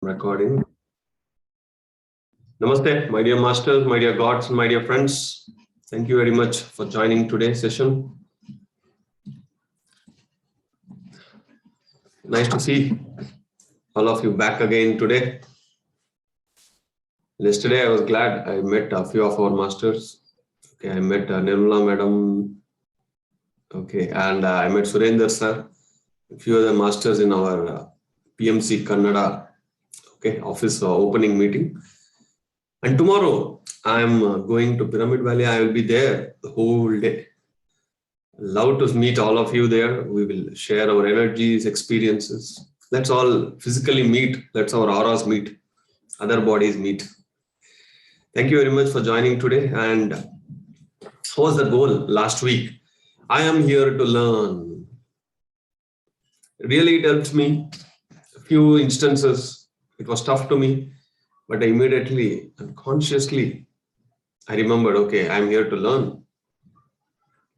Recording. Namaste, my dear masters, my dear gods, and my dear friends. Thank you very much for joining today's session. Nice to see all of you back again today. Yesterday, I was glad I met a few of our masters. Okay, I met Nirmala Madam. Okay, and I met Surendra sir, a few other masters in our PMC Kannada office opening meeting. And tomorrow I'm going to Pyramid Valley. I will be there the whole day. Love to meet all of you there. We will share our energies, experiences. Let's all physically meet. Let's our auras meet. Other bodies meet. Thank you very much for joining today. And what was the goal last week? I am here to learn. Really, it helped me. A few instances. It was tough to me, but immediately and consciously, I remembered, okay, I'm here to learn.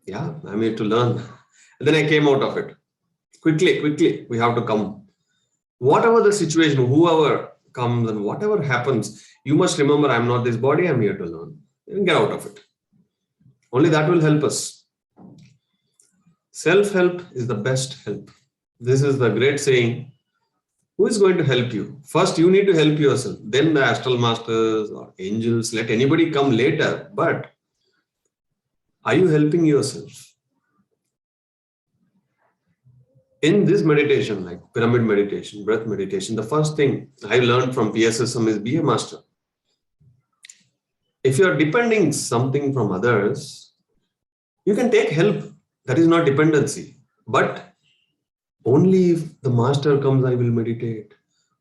Yeah, I'm here to learn. And then I came out of it. Quickly, we have to come. Whatever the situation, whoever comes and whatever happens, you must remember, I'm not this body, I'm here to learn. And get out of it. Only that will help us. Self-help is the best help. This is the great saying. Who is going to help you? First, you need to help yourself. Then the astral masters or angels, let anybody come later. But are you helping yourself? In this meditation, like pyramid meditation, breath meditation, the first thing I learned from PSSM is be a master. If you are depending something from others, you can take help. That is not dependency. But only if the master comes, I will meditate.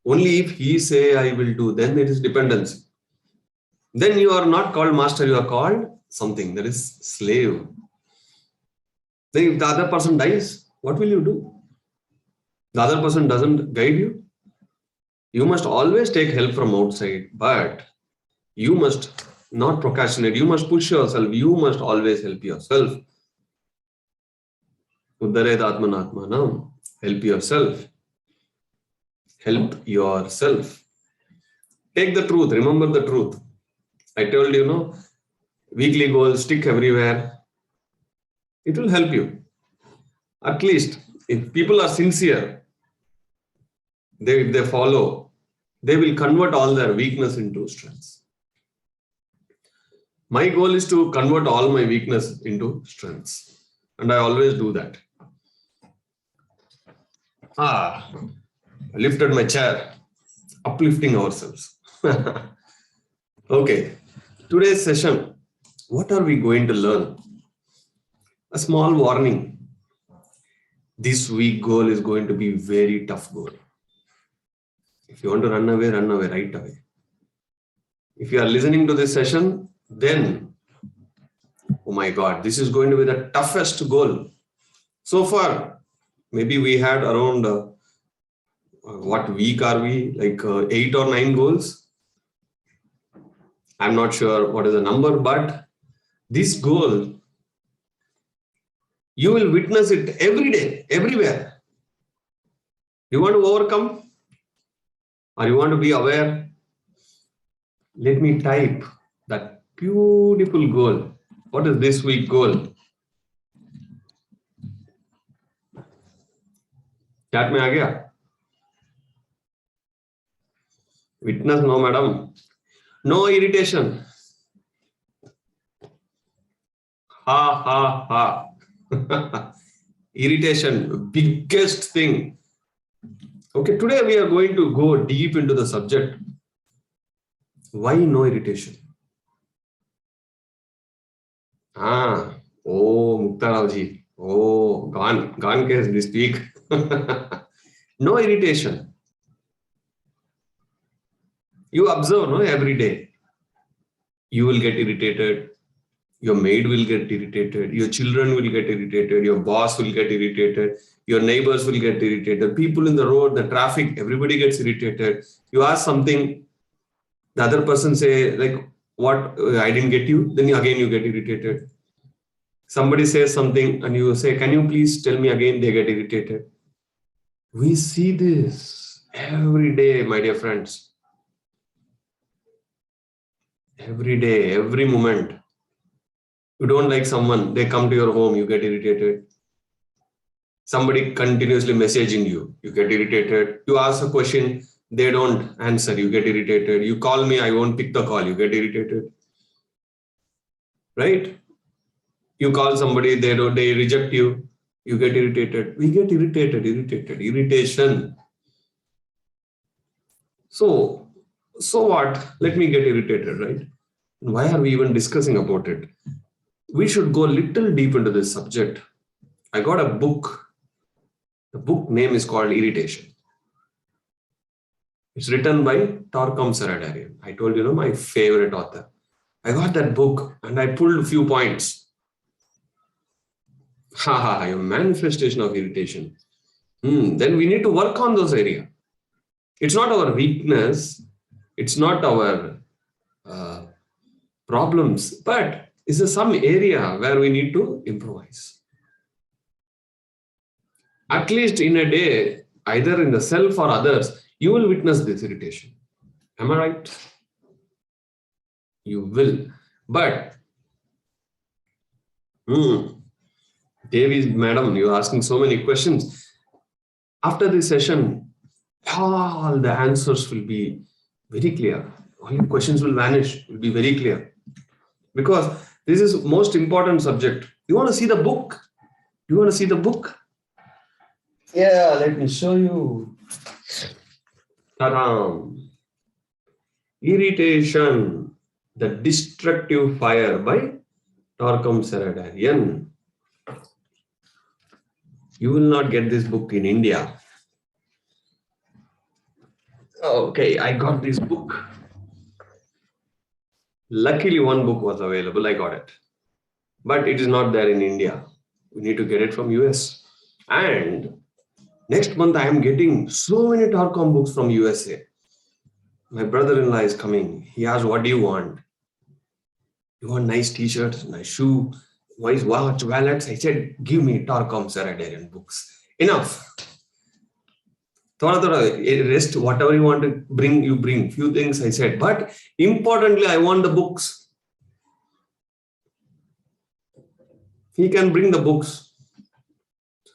Only if he say, I will do, then it is dependency. Then you are not called master, you are called something, that is slave. Then if the other person dies, what will you do? The other person doesn't guide you. You must always take help from outside, but you must not procrastinate. You must push yourself. You must always help yourself. Udaya atmanatmanam. Help yourself. Help yourself. Take the truth. Remember the truth. I told you, weekly goals, stick everywhere. It will help you. At least if people are sincere, if they follow, they will convert all their weakness into strengths. My goal is to convert all my weakness into strengths. And I always do that. I lifted my chair, uplifting ourselves. Okay, today's session, what are we going to learn? A small warning. This week goal is going to be very tough goal. If you want to run away right away. If you are listening to this session, then, oh my God, this is going to be the toughest goal. So far, maybe we had around, what week are we? Like 8 or 9 goals. I'm not sure what is the number, but this goal, you will witness it every day, everywhere. You want to overcome? Or you want to be aware? Let me type that beautiful goal. What is this week goal? Chat में आ गया? Witness, no madam. No irritation. Ha. Irritation, biggest thing. Okay, today we are going to go deep into the subject. Why no irritation? Oh, Mukta Ravji. Oh, gone case this week. No irritation. You observe, every day. You will get irritated. Your maid will get irritated. Your children will get irritated. Your boss will get irritated. Your neighbors will get irritated. People in the road, the traffic, everybody gets irritated. You ask something, the other person say, like, what, I didn't get you. Then again you get irritated. Somebody says something and you say, can you please tell me again? They get irritated. We see this Every day, my dear friends. Every day, every moment. You don't like someone, they come to your home, you get irritated. Somebody continuously messaging you, you get irritated. You ask a question, they don't answer, you get irritated. You call me, I won't pick the call, you get irritated. Right? You call somebody, they reject you, you get irritated. We get irritation. So what? Let me get irritated, right? Why are we even discussing about it? We should go a little deep into this subject. I got a book. The book name is called Irritation. It's written by Torkom Saradarian. I told you, my favorite author. I got that book and I pulled a few points. A manifestation of irritation. Then we need to work on those areas. It's not our weakness. It's not our problems, but is there some area where we need to improvise? At least in a day, either in the self or others, you will witness this irritation. Am I right? You will. But, Devi, madam, you're asking so many questions. After this session, all the answers will be very clear. All your questions will vanish, will be very clear. Because this is most important subject. You want to see the book? You want to see the book? Yeah, let me show you. Ta-da! Irritation, the Destructive Fire by Torkom Saradarian. You will not get this book in India. Okay, I got this book. Luckily, one book was available. I got it. But it is not there in India. We need to get it from US. And next month, I am getting so many Torkom books from USA. My brother-in-law is coming. He asked, what do you want? You want nice t-shirts, nice shoe, nice watch, wallets? I said, give me Torkom Saradarian books. Enough. Rest, whatever you want to bring, you bring. Few things I said. But importantly, I want the books. He can bring the books.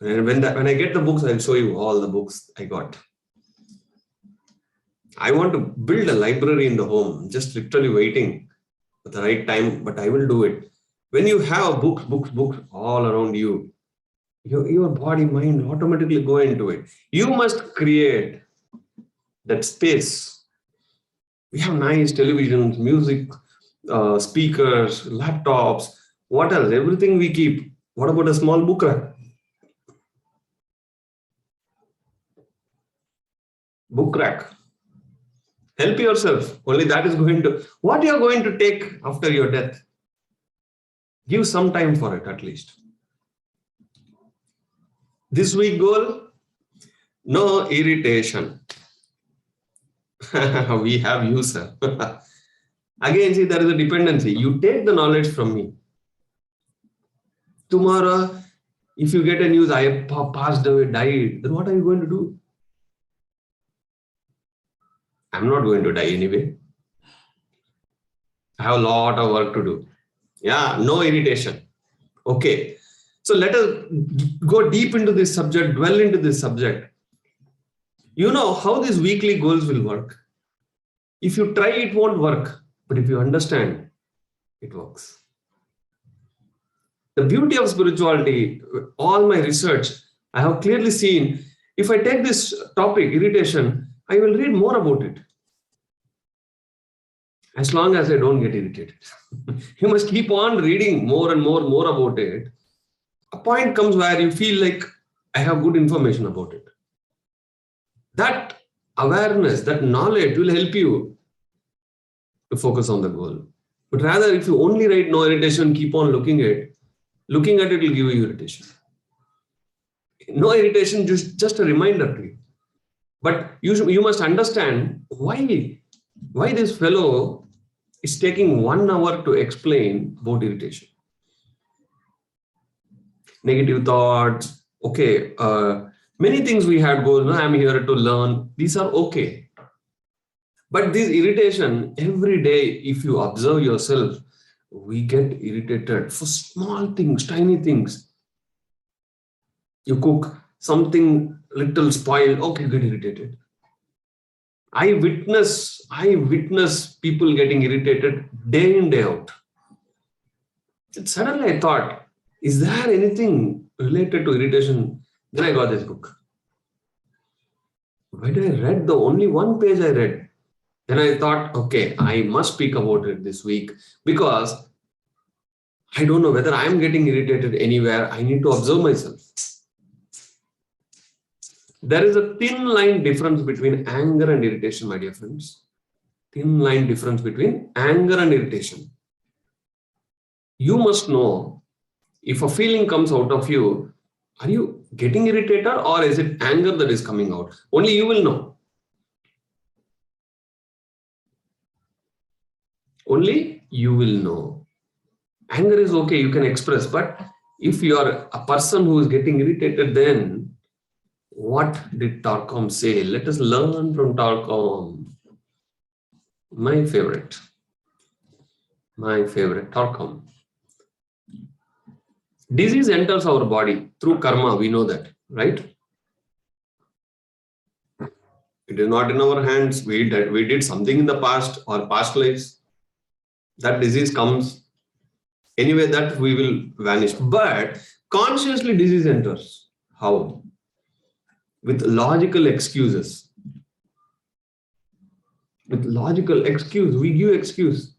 And when I get the books, I'll show you all the books I got. I want to build a library in the home, just literally waiting for the right time, but I will do it. When you have books all around you, your body, mind automatically go into it. You must create that space. We have nice televisions, music, speakers, laptops, what else? Everything we keep. What about a small book rack? Book rack. Help yourself. Only that is going to, what you are going to take after your death. Give some time for it at least. This week goal, no irritation. We have you, sir. Again, see, there is a dependency. You take the knowledge from me. Tomorrow, if you get a news, Ayyappa passed away, died, then what are you going to do? I'm not going to die anyway. I have a lot of work to do. Yeah, no irritation. Okay. So let us go deep into this subject, dwell into this subject. You know how these weekly goals will work. If you try, it won't work. But if you understand, it works. The beauty of spirituality, all my research, I have clearly seen, if I take this topic, irritation, I will read more about it. As long as I don't get irritated. You must keep on reading more and more about it. A point comes where you feel like I have good information about it. That awareness, that knowledge will help you to focus on the goal. But rather, if you only write no irritation, keep on looking at it will give you irritation. No irritation, just a reminder to you. But you must understand why this fellow is taking 1 hour to explain about irritation. Negative thoughts, okay, Many things we had goals. No, I'm here to learn. These are okay. But this irritation, every day, if you observe yourself, we get irritated for small things, tiny things. You cook something little spoiled, okay, get irritated. I witness people getting irritated day in, day out. And suddenly I thought, is there anything related to irritation? Then I got this book. When I read the only one page I read, then I thought, okay, I must speak about it this week because I don't know whether I'm getting irritated anywhere. I need to observe myself. There is a thin line difference between anger and irritation, my dear friends. Thin line difference between anger and irritation. You must know if a feeling comes out of you, are you getting irritated or is it anger that is coming out? Only you will know. Only you will know. Anger is okay, you can express, but if you are a person who is getting irritated, then what did Tarkom say? Let us learn from Tarkom. My favorite, Tarkom. Disease enters our body through karma, we know that, right? It is not in our hands. We did something in the past or past lives. That disease comes. Anyway, that we will vanish. But consciously disease enters. How? With logical excuses. With logical excuse. We give excuse.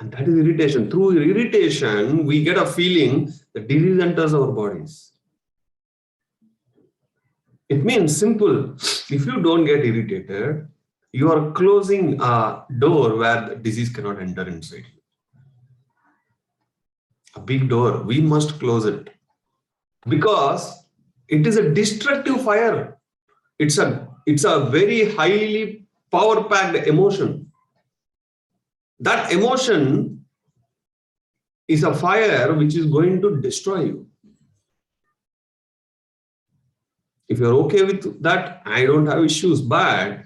And that is irritation. Through irritation, we get a feeling that disease enters our bodies. It means simple. If you don't get irritated, you are closing a door where the disease cannot enter inside you. A big door, we must close it. Because it is a destructive fire. It's a very highly power-packed emotion. That emotion is a fire which is going to destroy you. If you're okay with that, I don't have issues. But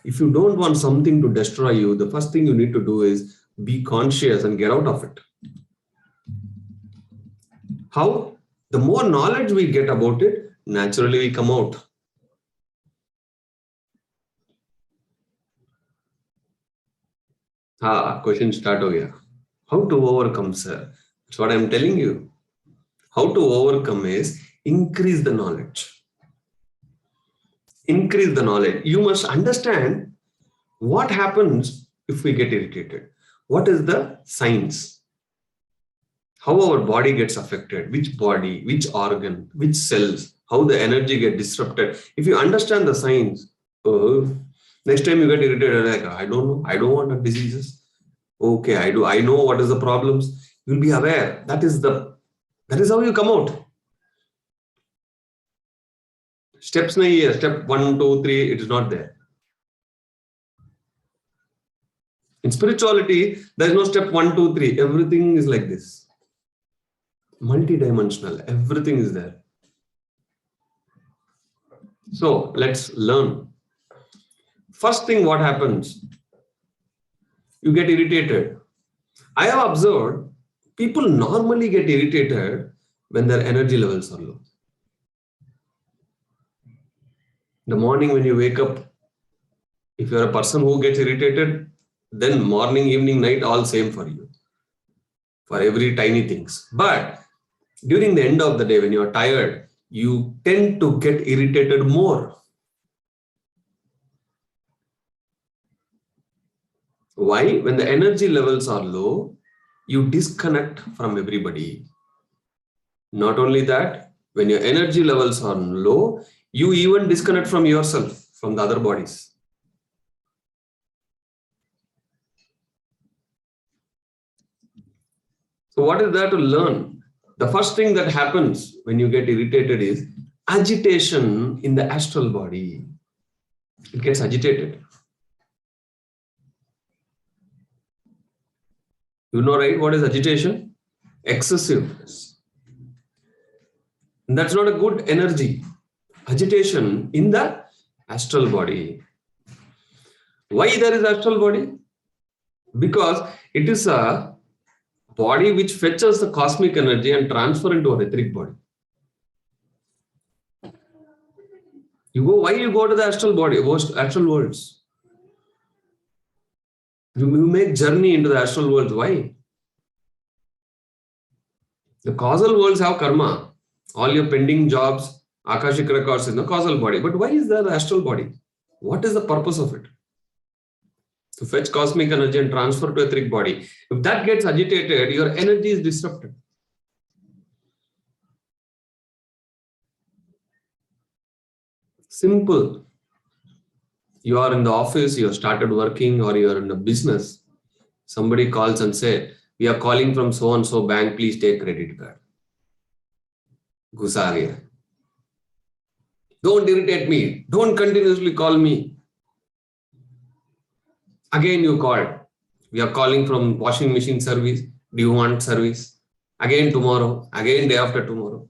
if you don't want something to destroy you, the first thing you need to do is be conscious and get out of it. How? The more knowledge we get about it, naturally we come out. Question start ho gaya. How to overcome, sir? That's what I'm telling you. How to overcome is increase the knowledge. Increase the knowledge. You must understand what happens if we get irritated. What is the signs? How our body gets affected, which body, which organ, which cells, how the energy get disrupted. If you understand the signs, next time you get irritated, like, I don't know, I don't want diseases. Okay, I do. I know what is the problems. You'll be aware. That is how you come out. Steps nahi hai. Step 1, 2, 3, it is not there. In spirituality, there is no step 1, 2, 3. Everything is like this. Multidimensional. Everything is there. So let's learn. First thing, what happens? You get irritated. I have observed people normally get irritated when their energy levels are low. The morning when you wake up, if you're a person who gets irritated, then morning, evening, night, all same for you. For every tiny things. But during the end of the day, when you're tired, you tend to get irritated more. Why? When the energy levels are low, you disconnect from everybody. Not only that, when your energy levels are low, you even disconnect from yourself, from the other bodies. So what is there to learn? The first thing that happens when you get irritated is agitation in the astral body. It gets agitated. You know, right? What is agitation? Excessiveness. That's not a good energy. Agitation in the astral body. Why there is astral body? Because it is a body which fetches the cosmic energy and transfer into an etheric body. Why you go to the astral body, astral worlds? You make journey into the astral worlds. Why? The causal worlds have karma. All your pending jobs, Akashic records in the causal body. But why is there the astral body? What is the purpose of it? To fetch cosmic energy and transfer to etheric body. If that gets agitated, your energy is disrupted. Simple. You are in the office, you have started working, or you are in a business. Somebody calls and say, we are calling from so and so bank, please take credit card. Gussa aa gaya. Don't irritate me. Don't continuously call me. Again you called. We are calling from washing machine service. Do you want service? Again tomorrow. Again day after tomorrow.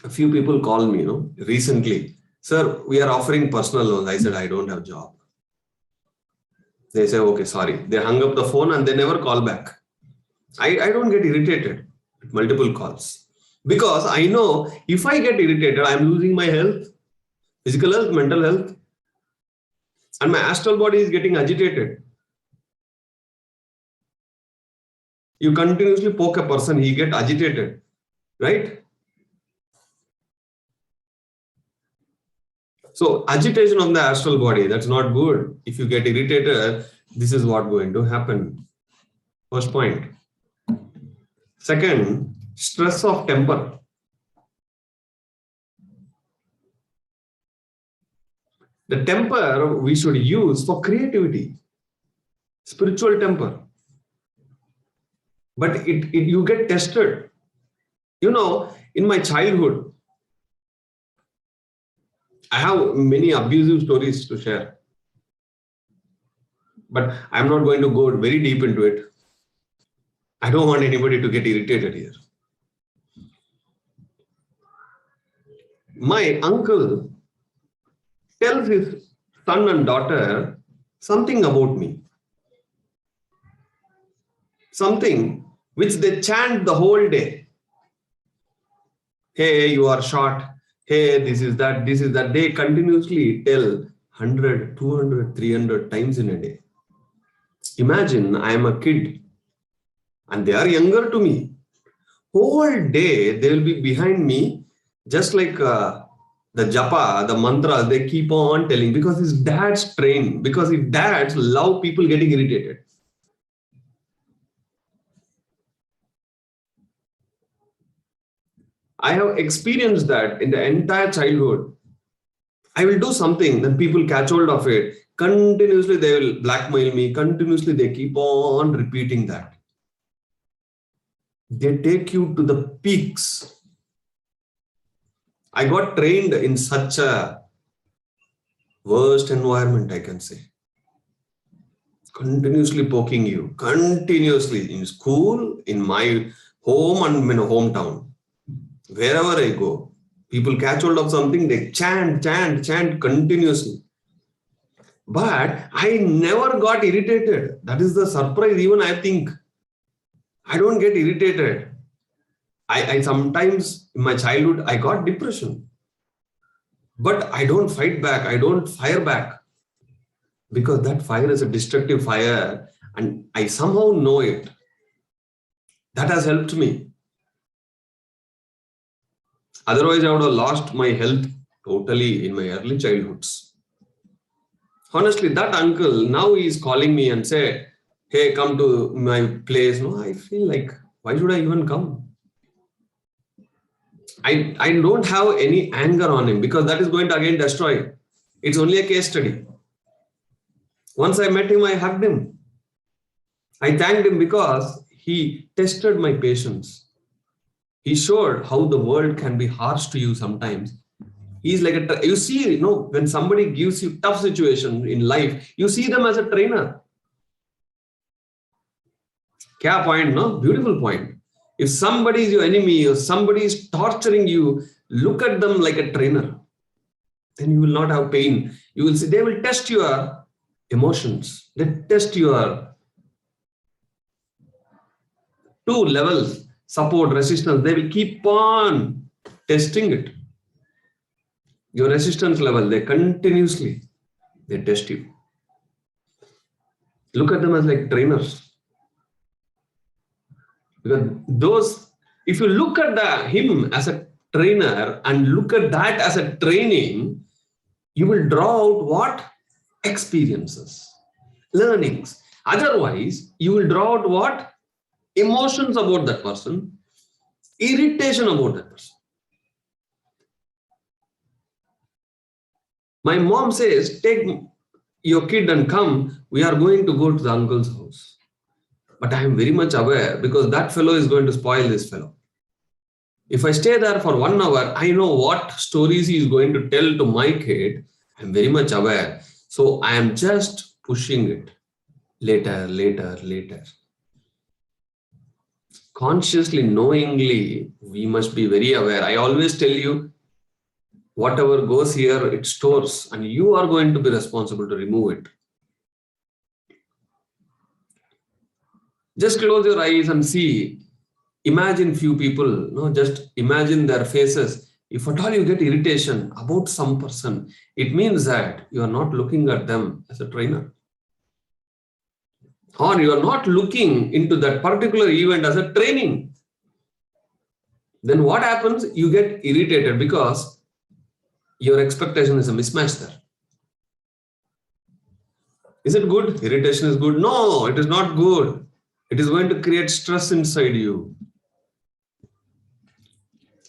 A few people call me, recently. Sir, we are offering personal loans. I said, I don't have job. They say, okay, sorry. They hung up the phone and they never call back. I don't get irritated with multiple calls. Because I know if I get irritated, I'm losing my health, physical health, mental health. And my astral body is getting agitated. You continuously poke a person, he gets agitated, right? So agitation of the astral body, that's not good. If you get irritated, this is what going to happen. First point. Second, stress of temper. The temper we should use for creativity, spiritual temper. But you get tested. In my childhood, I have many abusive stories to share. But I'm not going to go very deep into it. I don't want anybody to get irritated here. My uncle tells his son and daughter something about me. Something which they chant the whole day. Hey, you are short. Hey, this is that, this is that. They continuously tell 100, 200, 300 times in a day. Imagine I am a kid and they are younger to me. Whole day they will be behind me, just like the japa, the mantra, they keep on telling because his dad's trained, because his dads love people getting irritated. I have experienced that in the entire childhood. I will do something, then people catch hold of it. Continuously they will blackmail me. Continuously they keep on repeating that. They take you to the peaks. I got trained in such a worst environment, I can say. Continuously poking you. Continuously in school, in my home and in a hometown. Wherever I go, people catch hold of something, they chant continuously. But I never got irritated. That is the surprise. Even I think I don't get irritated. I sometimes in my childhood, I got depression. But I don't fight back. I don't fire back. Because that fire is a destructive fire and I somehow know it. That has helped me. Otherwise, I would have lost my health totally in my early childhoods. Honestly, that uncle, now he is calling me and say, hey, come to my place. No, I feel like, why should I even come? I don't have any anger on him because that is going to again destroy. It's only a case study. Once I met him, I hugged him. I thanked him because he tested my patience. He showed how the world can be harsh to you sometimes. He's like you see, when somebody gives you tough situation in life, you see them as a trainer. Kya point, no? Beautiful point. If somebody is your enemy or somebody is torturing you, look at them like a trainer. Then you will not have pain. You will see, they will test your emotions. They test your two levels, support, resistance. They will keep on testing it. Your resistance level, they continuously, they test you. Look at them as like trainers. Because those, if you look at him as a trainer and look at that as a training, you will draw out what? Experiences, learnings. Otherwise, you will draw out what? Emotions about that person, irritation about that person. My mom says, take your kid and come, we are going to go to the uncle's house. But I am very much aware because that fellow is going to spoil this fellow. If I stay there for 1 hour, I know what stories he is going to tell to my kid. I am very much aware. So I am just pushing it later. Consciously, knowingly, we must be very aware. I always tell you, whatever goes here, it stores, and you are going to be responsible to remove it. Just close your eyes and see. Imagine few people, just imagine their faces. If at all you get irritation about some person, it means that you are not looking at them as a trainer. Or you are not looking into that particular event as a training. Then what happens? You get irritated because your expectation is a mismatch there. Is it good? Irritation is good? No, it is not good. It is going to create stress inside you.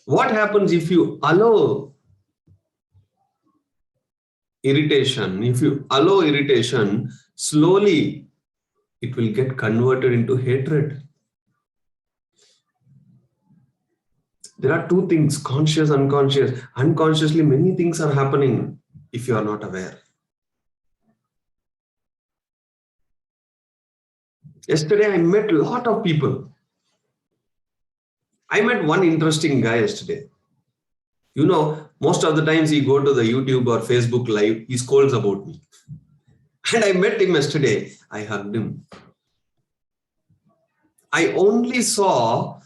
What happens if you allow irritation? If you allow irritation, slowly it will get converted into hatred. There are two things, conscious, unconscious. Unconsciously, many things are happening if you are not aware. Yesterday, I met a lot of people. I met one interesting guy yesterday. Most of the times he go to the YouTube or Facebook live, he scolds about me. And I met him yesterday. I hugged him. I only saw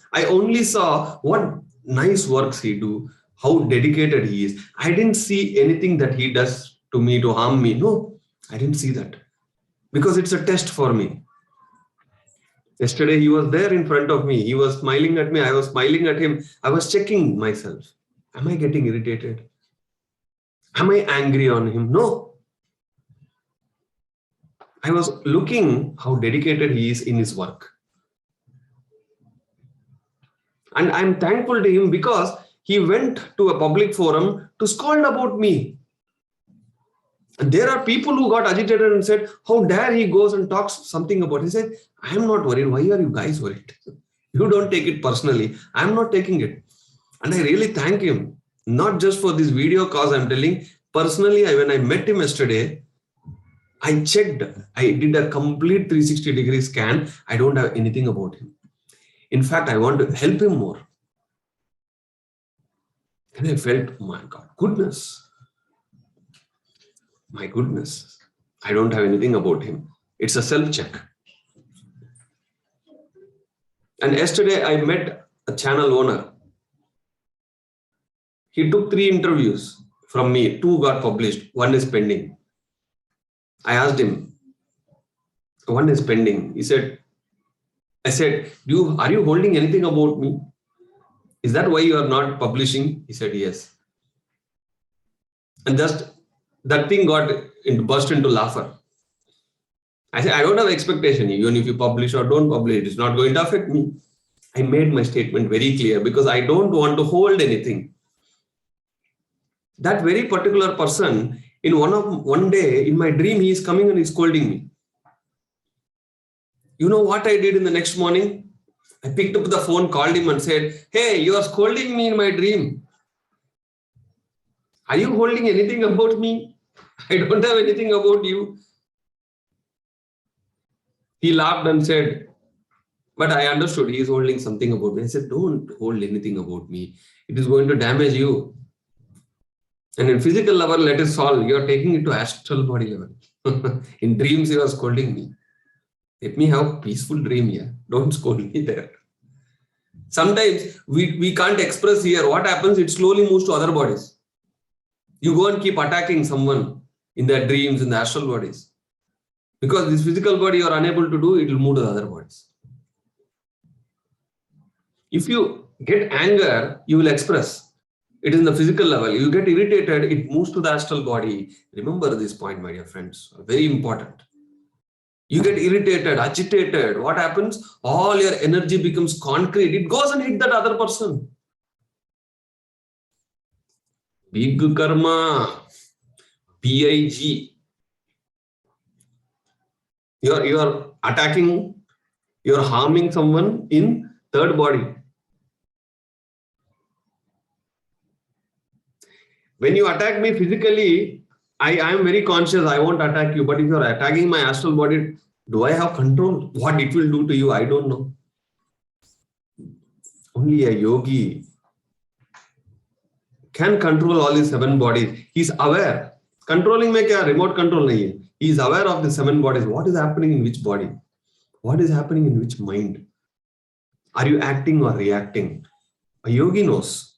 what nice works he do, how dedicated he is. I didn't see anything that he does to me to harm me. No, I didn't see that. Because it's a test for me. Yesterday he was there in front of me. He was smiling at me. I was smiling at him. I was checking myself. Am I getting irritated? Am I angry on him? No. I was looking how dedicated he is in his work. And I'm thankful to him because he went to a public forum to scold about me. And there are people who got agitated and said, how dare he goes and talks something about it. He said, I am not worried. Why are you guys worried? You don't take it personally. I'm not taking it. And I really thank him. Not just for this video cause I'm telling. Personally, when I met him yesterday, I checked. I did a complete 360-degree scan. I don't have anything about him. In fact, I want to help him more. And I felt, oh my God, goodness. My goodness. I don't have anything about him. It's a self-check. And yesterday I met a channel owner. He took 3 interviews from me. 2 got published. 1 is pending. I asked him, 1 is pending. I said, are you holding anything about me? Is that why you are not publishing? He said, yes. And just that thing burst into laughter. I said, I don't have expectation. Even if you publish or don't publish, it's not going to affect me. I made my statement very clear because I don't want to hold anything. That very particular person, in one day, in my dream, he is coming and he's scolding me. You know what I did in the next morning? I picked up the phone, called him and said, hey, you are scolding me in my dream. Are you holding anything about me? I don't have anything about you. He laughed and said, But I understood he is holding something about me. I said, don't hold anything about me. It is going to damage you. And in physical level, let us solve. You are taking it to astral body level. In dreams, you are scolding me. Let me have peaceful dream here. Don't scold me there. Sometimes we can't express here. What happens? It slowly moves to other bodies. You go and keep attacking someone in their dreams, in the astral bodies. Because this physical body you are unable to do, it will move to the other bodies. If you get anger, you will express. It is in the physical level. You get irritated, it moves to the astral body. Remember this point, my dear friends. Very important. You get irritated, agitated. What happens? All your energy becomes concrete. It goes and hit that other person. Big karma. BIG. You are attacking, you are harming someone in third body. When you attack me physically, I am very conscious, I won't attack you. But if you are attacking my astral body, do I have control? What it will do to you, I don't know. Only a yogi can control all these 7 bodies. He is aware. Controlling mein kya remote control nahi hai. He is aware of the 7 bodies. What is happening in which body? What is happening in which mind? Are you acting or reacting? A yogi knows.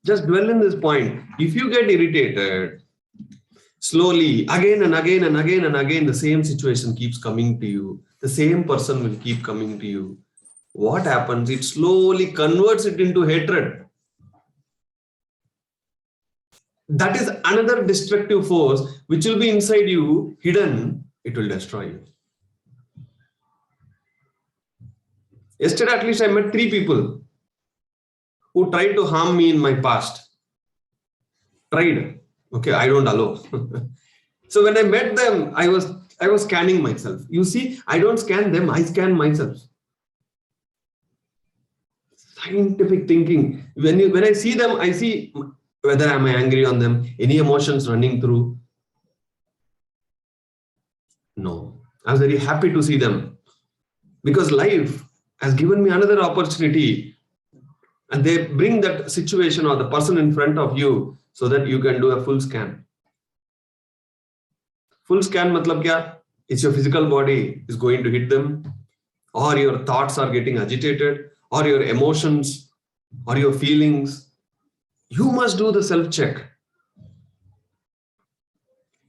Just dwell in this point. If you get irritated, slowly, again and again and again and again, the same situation keeps coming to you. The same person will keep coming to you. What happens? It slowly converts it into hatred. That is another destructive force which will be inside you, hidden. It will destroy you. Yesterday, at least I met 3 people who tried to harm me in my past. Tried. Okay, I don't allow. So when I met them, I was scanning myself. You see, I don't scan them, I scan myself. Scientific thinking. When I see them, I see whether am I angry on them, any emotions running through. No. I was very happy to see them because life has given me another opportunity, and they bring that situation or the person in front of you so that you can do a full scan. Full scan matlab kya? It's your physical body is going to hit them, or your thoughts are getting agitated, or your emotions, or your feelings. You must do the self-check.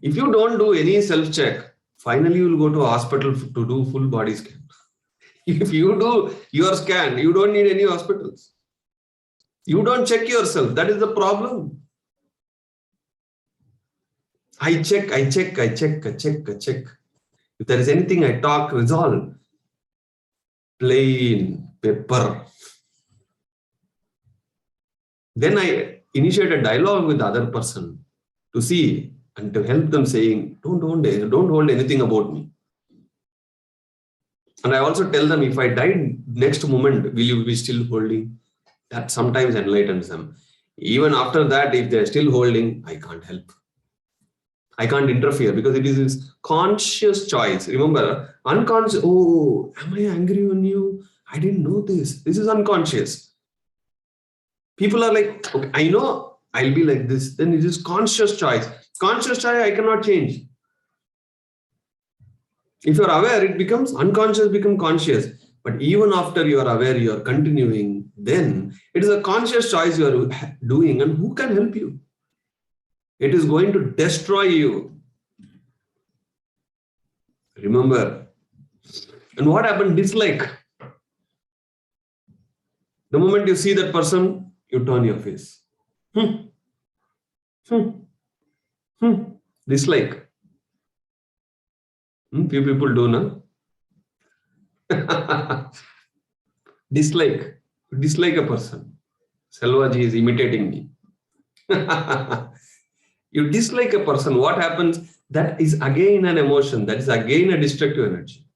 If you don't do any self-check, finally you will go to a hospital to do full body scan. If you do your scan, you don't need any hospitals. You don't check yourself. That is the problem. I check. If there is anything I talk, resolve. Plain paper. Then I initiate a dialogue with the other person to see and to help them saying, don't hold anything about me. And I also tell them, if I die next moment, will you be still holding? That sometimes enlightens them. Even after that, if they're still holding, I can't help. I can't interfere because it is this conscious choice. Remember, unconscious, oh, am I angry on you? I didn't know this. This is unconscious. People are like, okay, I know I'll be like this. Then it is conscious choice. Conscious choice, I cannot change. If you're aware, it becomes unconscious, become conscious. But even after you are aware, you are continuing, then it is a conscious choice you are doing, and who can help you? It is going to destroy you. Remember. And what happened? Dislike. The moment you see that person, you turn your face. Dislike. Few people do, no? Dislike. Dislike a person. Selvaji is imitating me. You dislike a person. What happens? That is again an emotion. That is again a destructive energy.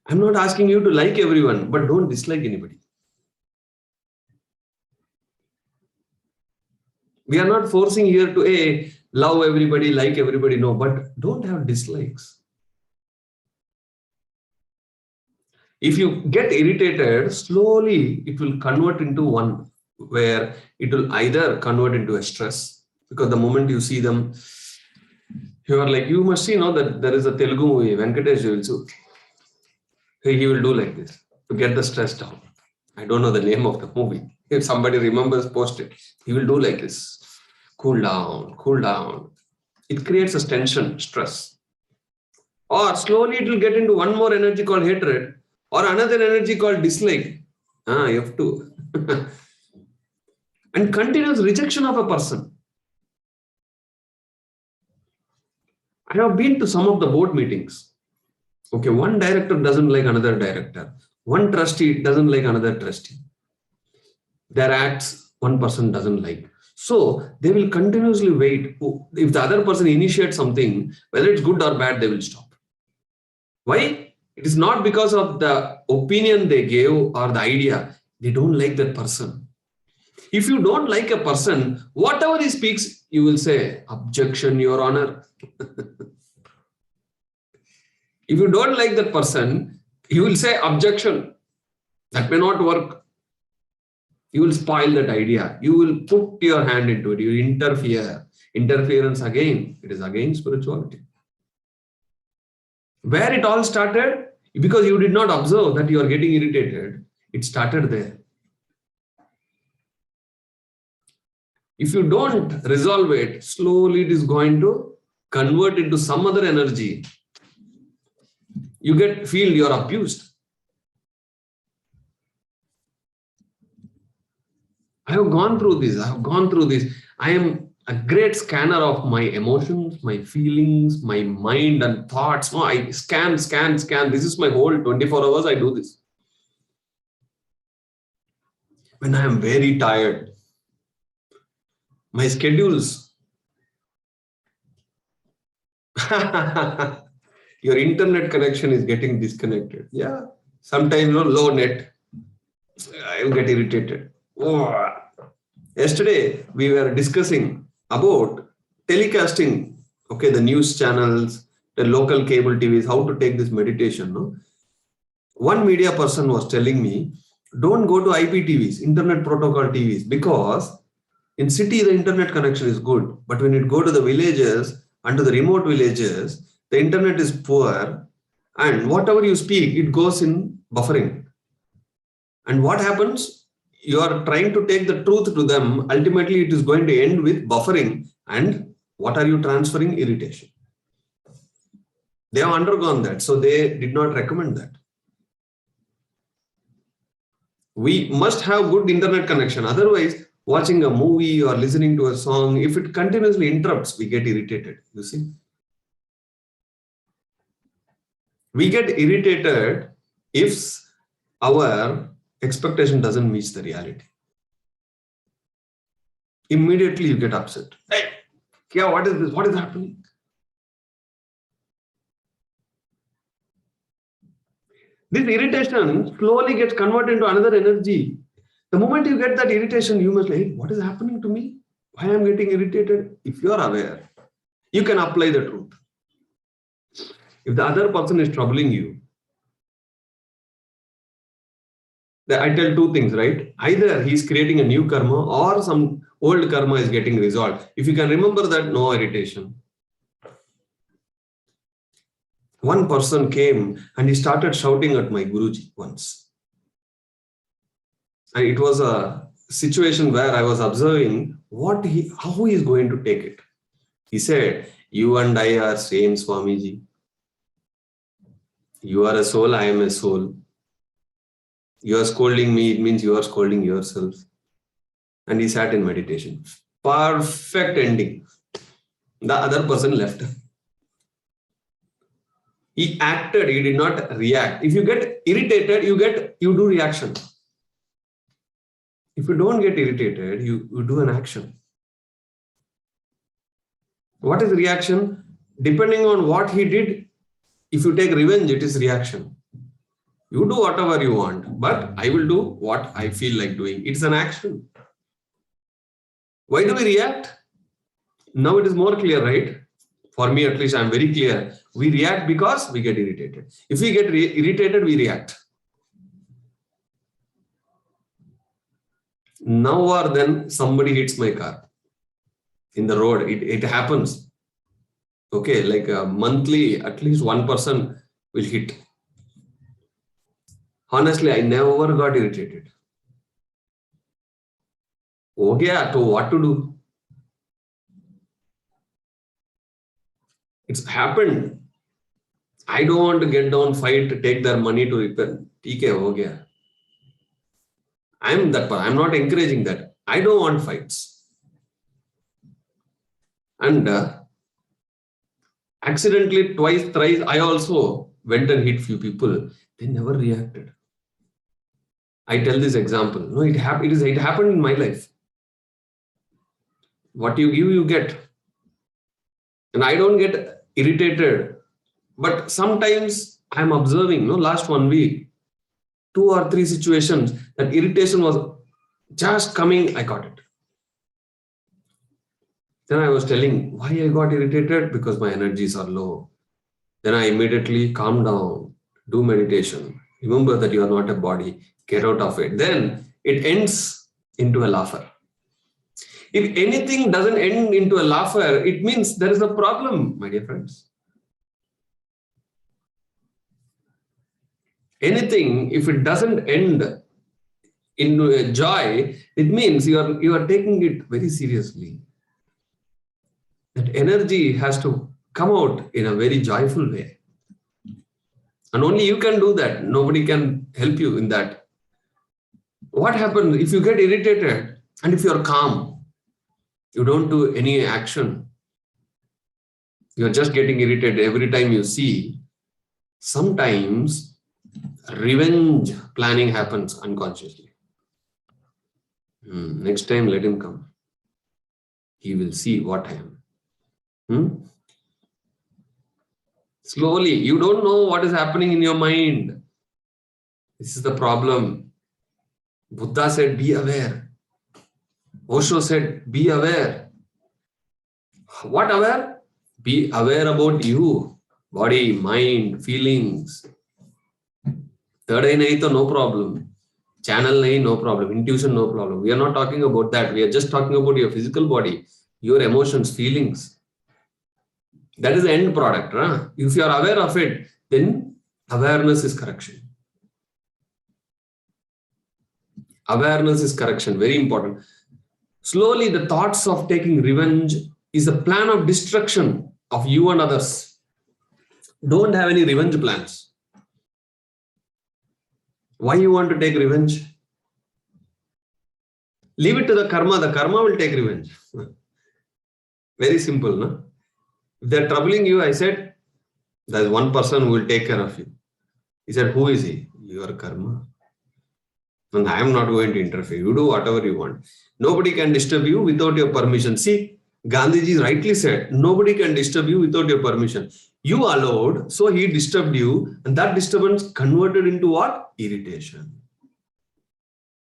I'm not asking you to like everyone, but don't dislike anybody. We are not forcing here to, hey, love everybody, like everybody, no, but don't have dislikes. If you get irritated, slowly it will convert into one where it will either convert into a stress, because the moment you see them, you are like, you must see now that there is a Telugu movie, Venkatesh also. He will do like this to get the stress down. I don't know the name of the movie. If somebody remembers, post it. He will do like this. Cool down, cool down. It creates a tension, stress. Or slowly it will get into one more energy called hatred, or another energy called dislike. You have to. And continuous rejection of a person. I have been to some of the board meetings. Okay, one director doesn't like another director. One trustee doesn't like another trustee. Their acts, one person doesn't like. So they will continuously wait. If the other person initiates something, whether it's good or bad, they will stop. Why? It is not because of the opinion they gave or the idea. They don't like that person. If you don't like a person, whatever he speaks, you will say, objection, Your Honor. If you don't like that person, you will say, objection. That may not work. You will spoil that idea. You will put your hand into it. You will interfere. Interference again. It is against spirituality. Where it all started, because you did not observe that you are getting irritated, it started there. If you don't resolve it, slowly it is going to convert into some other energy. You feel you are abused. I have gone through this. I am a great scanner of my emotions, my feelings, my mind and thoughts. No, I scan. This is my whole 24 hours. I do this. When I am very tired, my schedules. Your internet connection is getting disconnected. Yeah. Sometimes low net. I will get irritated. Oh. Yesterday, we were discussing about telecasting, okay, the news channels, the local cable TVs, how to take this meditation. No? One media person was telling me, don't go to IPTVs, Internet Protocol TVs, because in city, the internet connection is good. But when you go to the villages and to the remote villages, the internet is poor. And whatever you speak, it goes in buffering. And what happens? You are trying to take the truth to them. Ultimately, it is going to end with buffering. And what are you transferring? Irritation. They have undergone that. So they did not recommend that. We must have good internet connection. Otherwise, watching a movie or listening to a song, if it continuously interrupts, we get irritated. You see? We get irritated if our expectation doesn't meet the reality. Immediately you get upset. Hey, yeah, what is this? What is happening? This irritation slowly gets converted into another energy. The moment you get that irritation, you must say, what is happening to me? Why am I getting irritated? If you are aware, you can apply the truth. If the other person is troubling you, I tell two things, right? Either he's creating a new karma or some old karma is getting resolved. If you can remember that, no irritation. One person came and he started shouting at my Guruji once. And it was a situation where I was observing how he is going to take it. He said, you and I are same, Swamiji. You are a soul, I am a soul. You are scolding me, it means you are scolding yourself. And he sat in meditation. Perfect ending. The other person left. He acted, he did not react. If you get irritated, you do reaction. If you don't get irritated, you do an action. What is reaction? Depending on what he did, if you take revenge, it is reaction. You do whatever you want, but I will do what I feel like doing. It's an action. Why do we react? Now it is more clear, right? For me, at least, I'm very clear. We react because we get irritated. If we get irritated, we react. Now or then, somebody hits my car in the road. It happens. Okay, like monthly, at least one person will hit. Honestly, I never got irritated. Okay, so what to do? It's happened. I don't want to get down, fight, take their money to repair. TK, okay. I'm that part. I'm not encouraging that. I don't want fights. And accidentally, twice, thrice, I also went and hit few people. They never reacted. I tell this example. No, it happened in my life. What you give, you get. And I don't get irritated. But sometimes I'm observing, last 1 week, 2 or 3 situations that irritation was just coming, I got it. Then I was telling why I got irritated, because my energies are low. Then I immediately calm down, do meditation. Remember that you are not a body, get out of it. Then it ends into a laugher. If anything doesn't end into a laugher, it means there is a problem, my dear friends. Anything, if it doesn't end into a joy, it means you are taking it very seriously. That energy has to come out in a very joyful way. And only you can do that. Nobody can help you in that. What happens if you get irritated and if you're calm, you don't do any action, you're just getting irritated every time you see, sometimes revenge planning happens unconsciously. Next time, let him come. He will see what I am. Slowly, you don't know what is happening in your mind. This is the problem. Buddha said, be aware. Osho said, be aware. What aware? Be aware about you, body, mind, feelings. Third eye nahi to no problem. Channel nahi, no problem. Intuition, no problem. We are not talking about that. We are just talking about your physical body, your emotions, feelings. That is the end product. Huh? If you are aware of it, then awareness is correction. Awareness is correction. Very important. Slowly, the thoughts of taking revenge is a plan of destruction of you and others. Don't have any revenge plans. Why you want to take revenge? Leave it to the karma. The karma will take revenge. Very simple, no? If they're troubling you, I said, there's one person who will take care of you. He said, who is he? Your karma. And I am not going to interfere. You do whatever you want. Nobody can disturb you without your permission. See, Gandhiji rightly said, nobody can disturb you without your permission. You allowed, so he disturbed you, and that disturbance converted into what? Irritation.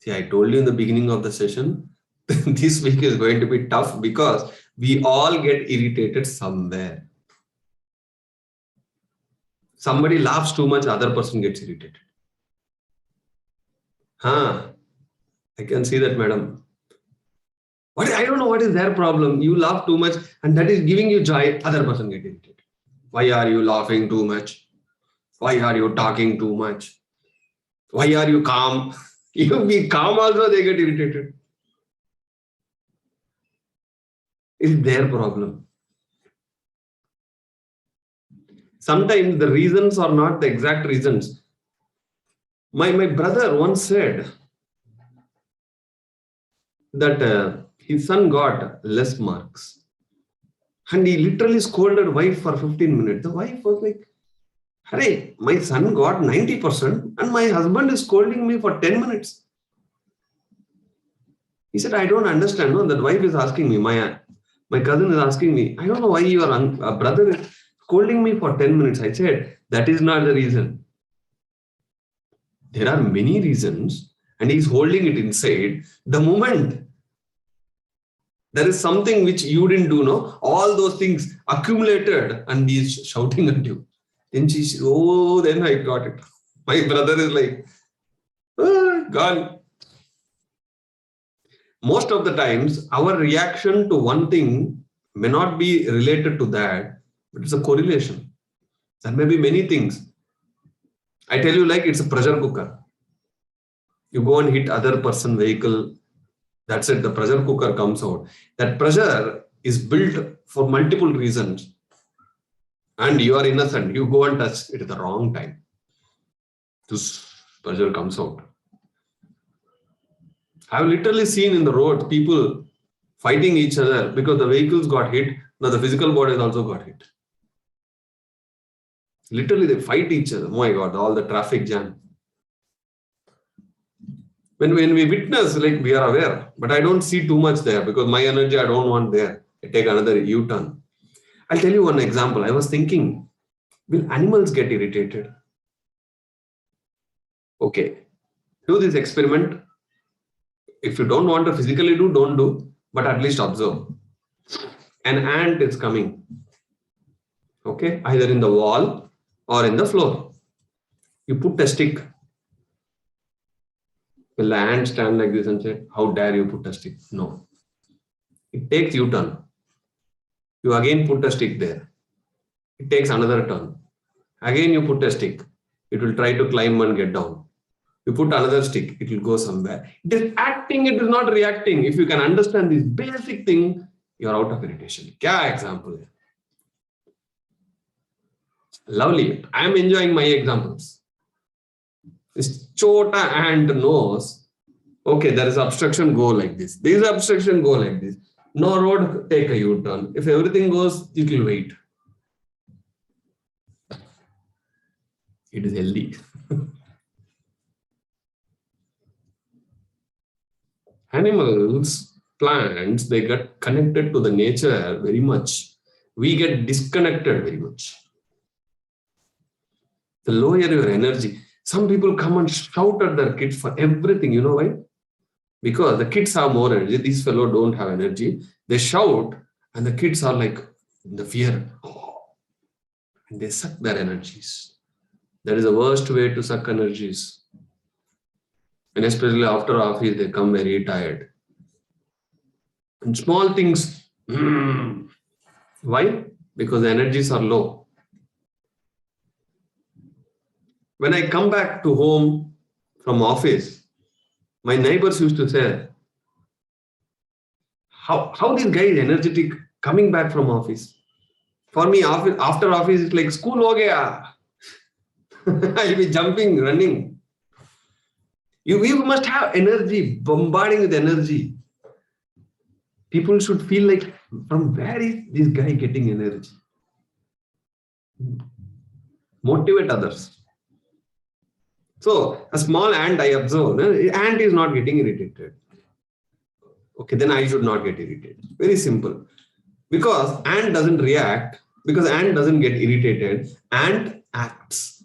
See, I told you in the beginning of the session, this week is going to be tough because we all get irritated somewhere. Somebody laughs too much, other person gets irritated. I can see that, madam. I don't know what is their problem. You laugh too much and that is giving you joy, other person gets irritated. Why are you laughing too much? Why are you talking too much? Why are you calm? You be calm also, they get irritated. It's their problem. Sometimes the reasons are not the exact reasons. My brother once said that his son got less marks. And he literally scolded wife for 15 minutes. The wife was like, hey, my son got 90% and my husband is scolding me for 10 minutes. He said, I don't understand. No, that wife is asking me, my cousin is asking me, I don't know why your brother is scolding me for 10 minutes. I said, that is not the reason. There are many reasons and he's holding it inside. The moment There is something which you didn't do, no? All those things accumulated and he's shouting at you. Then she said, oh, then I got it. My brother is like, gone. Most of the times, our reaction to one thing may not be related to that, but it's a correlation. There may be many things. I tell you, like it's a pressure cooker. You go and hit other person vehicle. That's it. The pressure cooker comes out. That pressure is built for multiple reasons. And you are innocent. You go and touch it at the wrong time. This pressure comes out. I've literally seen in the road people fighting each other because the vehicles got hit. Now the physical bodies also got hit. Literally they fight each other. Oh my God, all the traffic jam. When we witness, like we are aware, but I don't see too much there because my energy I don't want there. I take another U-turn. I'll tell you one example. I was thinking, will animals get irritated? Okay, do this experiment. If you don't want to physically do, don't do, but at least observe. An ant is coming. Okay, either in the wall or in the floor. You put a stick. Will the ant stand like this and say, how dare you put a stick? No. It takes U-turn. You again put a stick there. It takes another turn. Again you put a stick. It will try to climb and get down. You put another stick. It will go somewhere. It is acting. It is not reacting. If you can understand this basic thing, you are out of irritation. Kya example? Lovely. I am enjoying my examples. This chota ant knows, okay, there is obstruction, go like this. There is obstruction, go like this. No road, take a U-turn. If everything goes, it will wait. It is healthy. Animals, plants, they get connected to the nature very much. We get disconnected very much. The lower your energy. Some people come and shout at their kids for everything. You know why? Because the kids have more energy. These fellows don't have energy. They shout and the kids are like in the fear. Oh, and they suck their energies. That is the worst way to suck energies. And especially after office, they come very tired. And small things. Why? Because the energies are low. When I come back to home from office, my neighbors used to say, how this guy is energetic coming back from office. For me, after office, it's like school ho gaya. I'll be jumping, running. We must have energy, bombarding with energy. People should feel like, from where is this guy getting energy? Motivate others. So, a small ant I observe, ant is not getting irritated. Okay, then I should not get irritated. Very simple. Because ant doesn't react, because ant doesn't get irritated, ant acts.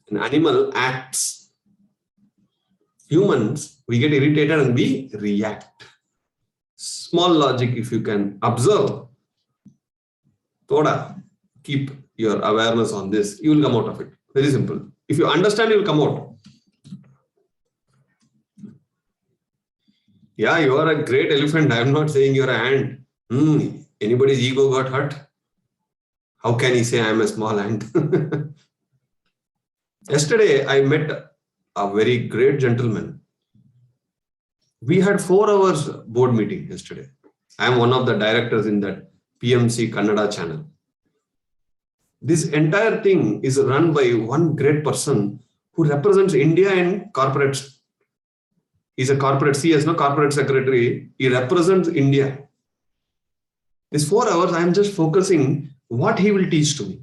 An animal acts. Humans, we get irritated and we react. Small logic, if you can observe, Toda, keep your awareness on this, you will come out of it. Very simple. If you understand, you will come out. Yeah, you are a great elephant. I am not saying you are an ant. Anybody's ego got hurt? How can he say I am a small ant? Yesterday, I met a very great gentleman. We had 4 hours board meeting yesterday. I am one of the directors in that PMC Kannada channel. This entire thing is run by one great person who represents India in corporates. He's a corporate CS, no corporate secretary. He represents India. These 4 hours, I am just focusing what he will teach to me.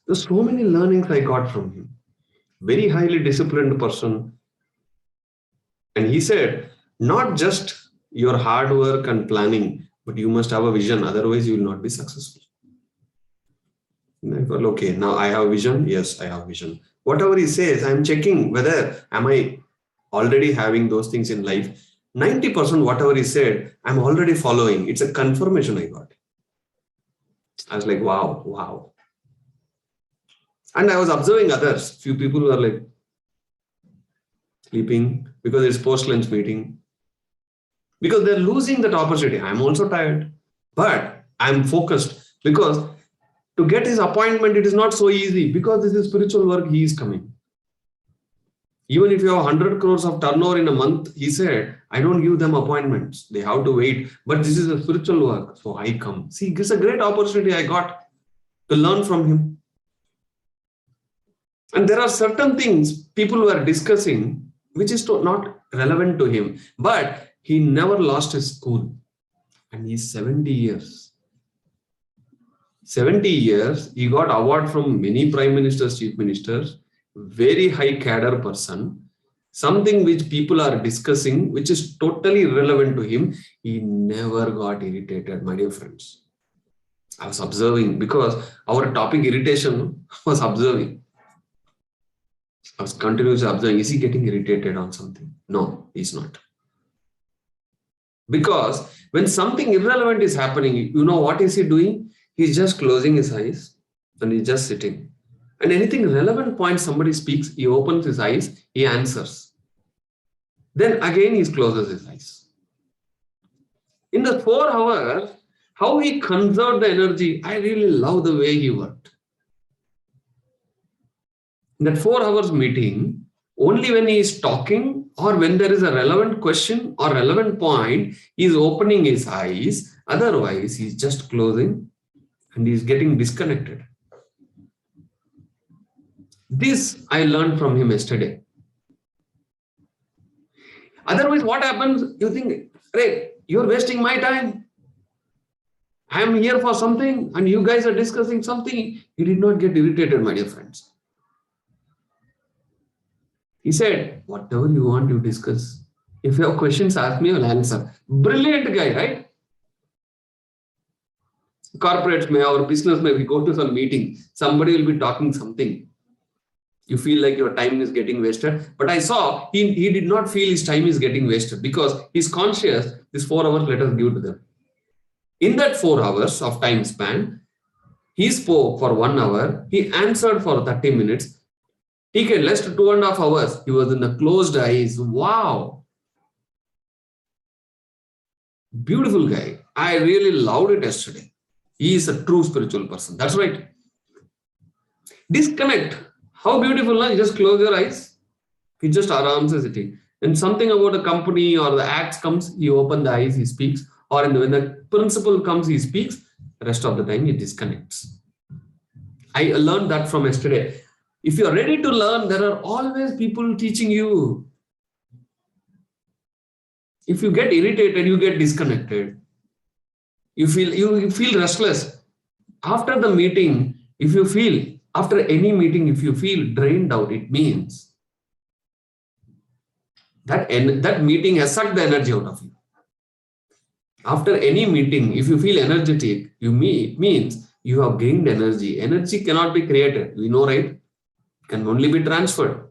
There's so many learnings I got from him. Very highly disciplined person. And he said, not just your hard work and planning, but you must have a vision. Otherwise, you will not be successful. And I thought, okay, now I have vision. Yes, I have vision. Whatever he says, I'm checking whether am I already having those things in life, 90% whatever he said, I'm already following. It's a confirmation I got. I was like, wow, wow. And I was observing others. Few people were like sleeping because it's post-lunch meeting. Because they're losing that opportunity. I'm also tired, but I'm focused because to get his appointment, it is not so easy because this is spiritual work. He is coming. Even if you have 100 crores of turnover in a month, he said, I don't give them appointments. They have to wait. But this is a spiritual work. So I come. See, it's a great opportunity I got to learn from him. And there are certain things people were discussing which is not relevant to him. But he never lost his cool. And he's 70 years. 70 years, he got award from many prime ministers, chief ministers, very high cadre person, something which people are discussing, which is totally relevant to him. He never got irritated, my dear friends. I was observing because our topic irritation was observing. I was continuously observing. Is he getting irritated on something? No, he's not. Because when something irrelevant is happening, you know what is he doing? He's just closing his eyes and he's just sitting. And anything relevant point somebody speaks, he opens his eyes, he answers. Then again he closes his eyes. In the 4 hours, how he conserved the energy, I really love the way he worked. In that 4 hours meeting, only when he is talking or when there is a relevant question or relevant point, he is opening his eyes. Otherwise, he's just closing and he's getting disconnected. This I learned from him yesterday. Otherwise, what happens? You think, hey, you're wasting my time. I am here for something and you guys are discussing something. He did not get irritated, my dear friends. He said, whatever you want to discuss. If you have questions, ask me, I'll answer. Brilliant guy, right? Corporates may or business may, we go to some meeting, somebody will be talking something. You feel like your time is getting wasted. But I saw he did not feel his time is getting wasted because he's conscious, this 4 hours, let us give to them. In that 4 hours of time span, he spoke for 1 hour, he answered for 30 minutes. He can less to 2.5 hours. He was in the closed eyes. Wow. Beautiful guy. I really loved it yesterday. He is a true spiritual person. That's right. Disconnect. How beautiful, no? You just close your eyes. He just arams sitting. When something about a company or the acts comes, you open the eyes, he speaks. Or when the principle comes, he speaks. The rest of the time, he disconnects. I learned that from yesterday. If you are ready to learn, there are always people teaching you. If you get irritated, you get disconnected. You feel restless. After the meeting, after any meeting, if you feel drained out, it means that meeting has sucked the energy out of you. After any meeting, if you feel energetic, it means you have gained energy. Energy cannot be created. We know, right? Can only be transferred.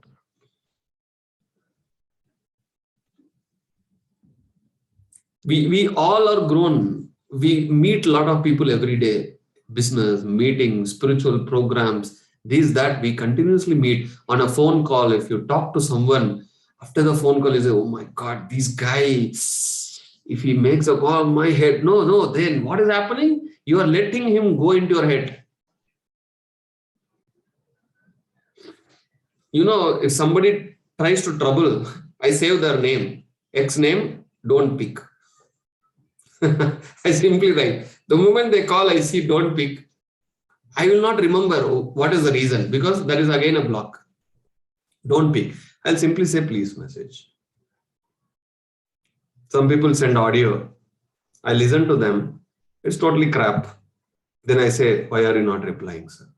We all are grown. We meet a lot of people every day. Business, meetings, spiritual programs, this, that. We continuously meet on a phone call. If you talk to someone, after the phone call, you say, oh my God, this guy, if he makes a call, my head. No, then what is happening? You are letting him go into your head. You know, if somebody tries to trouble, I save their name. X name, don't pick. I simply write. The moment they call, I see don't pick. I will not remember what is the reason because that is again a block. Don't pick. I'll simply say please message. Some people send audio. I listen to them. It's totally crap. Then I say, why are you not replying, sir?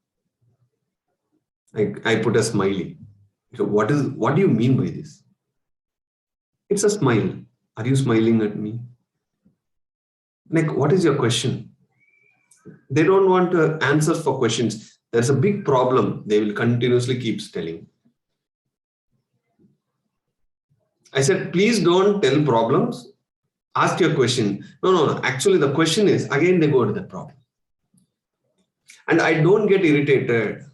I put a smiley. So what do you mean by this? It's a smile. Are you smiling at me? Like, what is your question? They don't want answers for questions. There's a big problem. They will continuously keep telling. I said, please don't tell problems. Ask your question. No. Actually, the question is, again, they go to the problem. And I don't get irritated.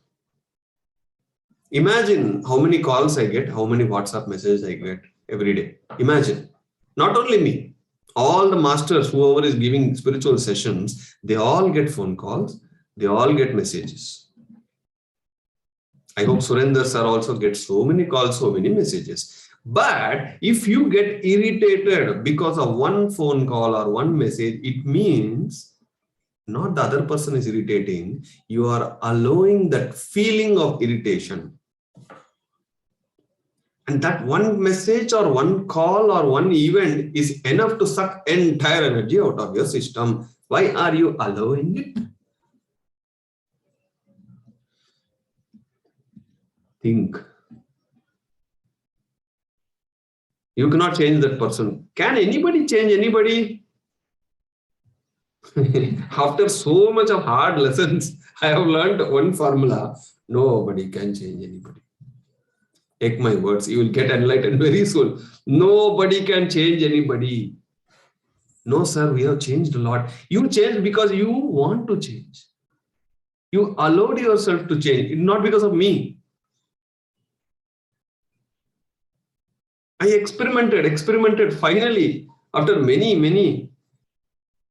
Imagine how many calls I get, how many WhatsApp messages I get every day. Imagine. Not only me. All the masters, whoever is giving spiritual sessions, they all get phone calls. They all get messages. I hope Surendra sir also gets so many calls, so many messages. But if you get irritated because of one phone call or one message, it means not the other person is irritating. You are allowing that feeling of irritation. And that one message or one call or one event is enough to suck entire energy out of your system. Why are you allowing it? Think. You cannot change that person. Can anybody change anybody? After so much of hard lessons, I have learned one formula. Nobody can change anybody. Take my words, you will get enlightened very soon. Nobody can change anybody. No, sir, we have changed a lot. You changed because you want to change. You allowed yourself to change, not because of me. I experimented. Finally, after many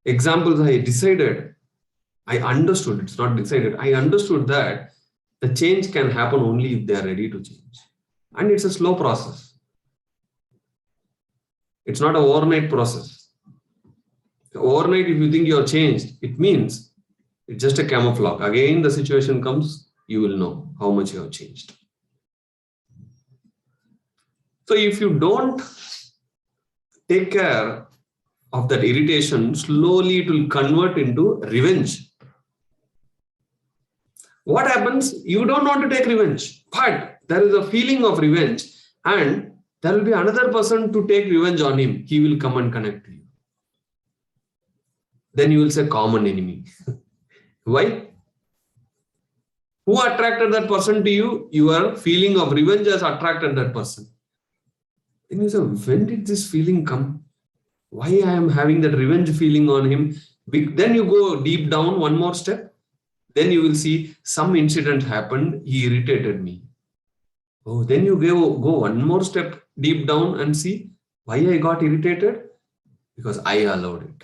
examples, I decided, I understood, it's not decided, I understood that the change can happen only if they are ready to change. And it's a slow process. It's not an overnight process. Overnight, if you think you have changed, it means it's just a camouflage. Again, the situation comes, you will know how much you have changed. So if you don't take care of that irritation, slowly it will convert into revenge. What happens? You don't want to take revenge, but there is a feeling of revenge, and there will be another person to take revenge on him. He will come and connect to you. Then you will say common enemy. Why? Who attracted that person to you? Your feeling of revenge has attracted that person. Then you say, when did this feeling come? Why I am having that revenge feeling on him? Then you go deep down one more step. Then you will see some incident happened. He irritated me. Oh, then you go one more step deep down and see why I got irritated. Because I allowed it.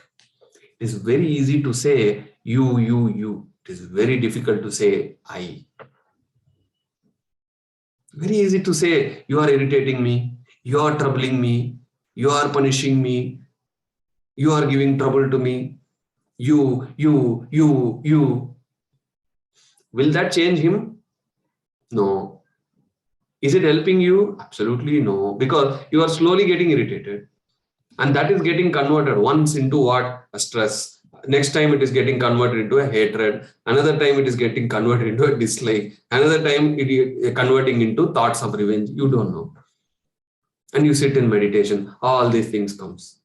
It is very easy to say you. It is very difficult to say I. Very easy to say you are irritating me. You are troubling me. You are punishing me. You are giving trouble to me. You. Will that change him? No. Is it helping you? Absolutely no. Because you are slowly getting irritated. And that is getting converted once into what? A stress. Next time it is getting converted into a hatred. Another time it is getting converted into a dislike. Another time it is converting into thoughts of revenge. You don't know. And you sit in meditation. All these things comes.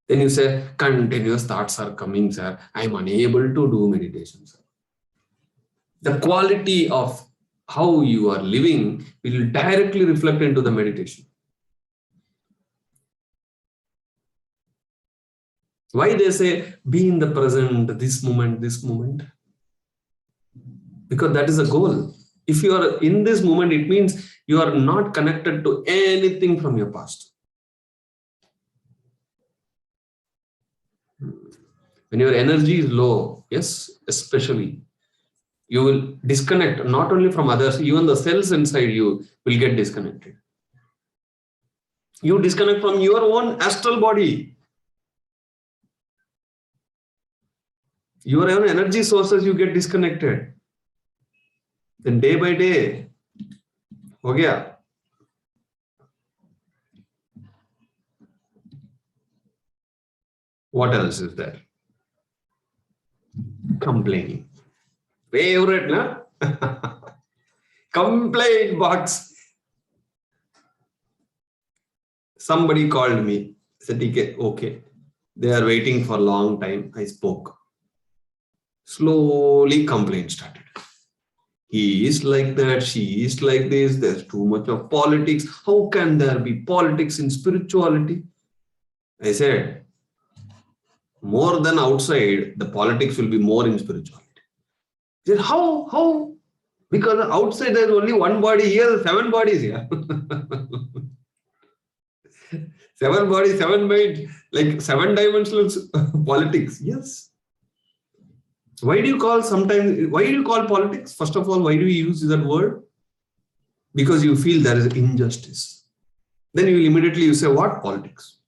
Then you say, continuous thoughts are coming, sir. I am unable to do meditation, sir. The quality of how you are living will directly reflect into the meditation. Why they say, be in the present, this moment. Because that is the goal. If you are in this moment, it means you are not connected to anything from your past. When your energy is low, yes, especially, you will disconnect not only from others, even the cells inside you will get disconnected. You disconnect from your own astral body. Your own energy sources, you get disconnected. Then day by day, ho gaya. What else is there? Complaining. Favorite, na? Complaint box. Somebody called me. Said, okay. They are waiting for a long time. I spoke. Slowly complaint started. He is like that, she is like this, there's too much of politics. How can there be politics in spirituality? I said, more than outside, the politics will be more in spirituality. He said, how? How? Because outside there's only one body, here 7 bodies here. 7 bodies, 7 minds, like 7 dimensional politics. Yes. Why do you call politics? First of all, why do you use that word? Because you feel there is injustice. Then you immediately say, what politics?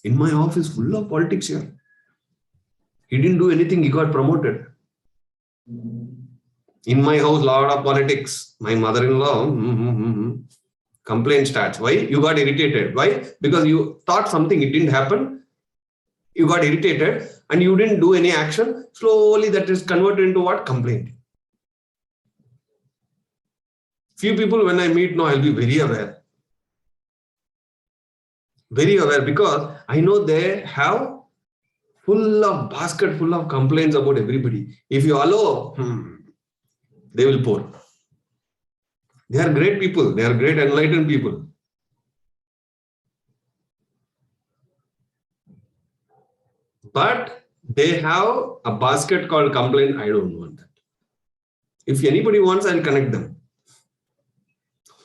In my office, full of politics here. He didn't do anything, he got promoted. In my house, lot of politics. My mother-in-law, complaint starts. Why? You got irritated. Why? Because you thought something, it didn't happen. You got irritated and you didn't do any action. Slowly that is converted into what? Complaint. Few people when I meet now, I'll be very aware. Very aware because I know they have basket full of complaints about everybody. If you allow, they will pour. They are great people. They are great enlightened people. But they have a basket called complaint. I don't want that. If anybody wants, I'll connect them.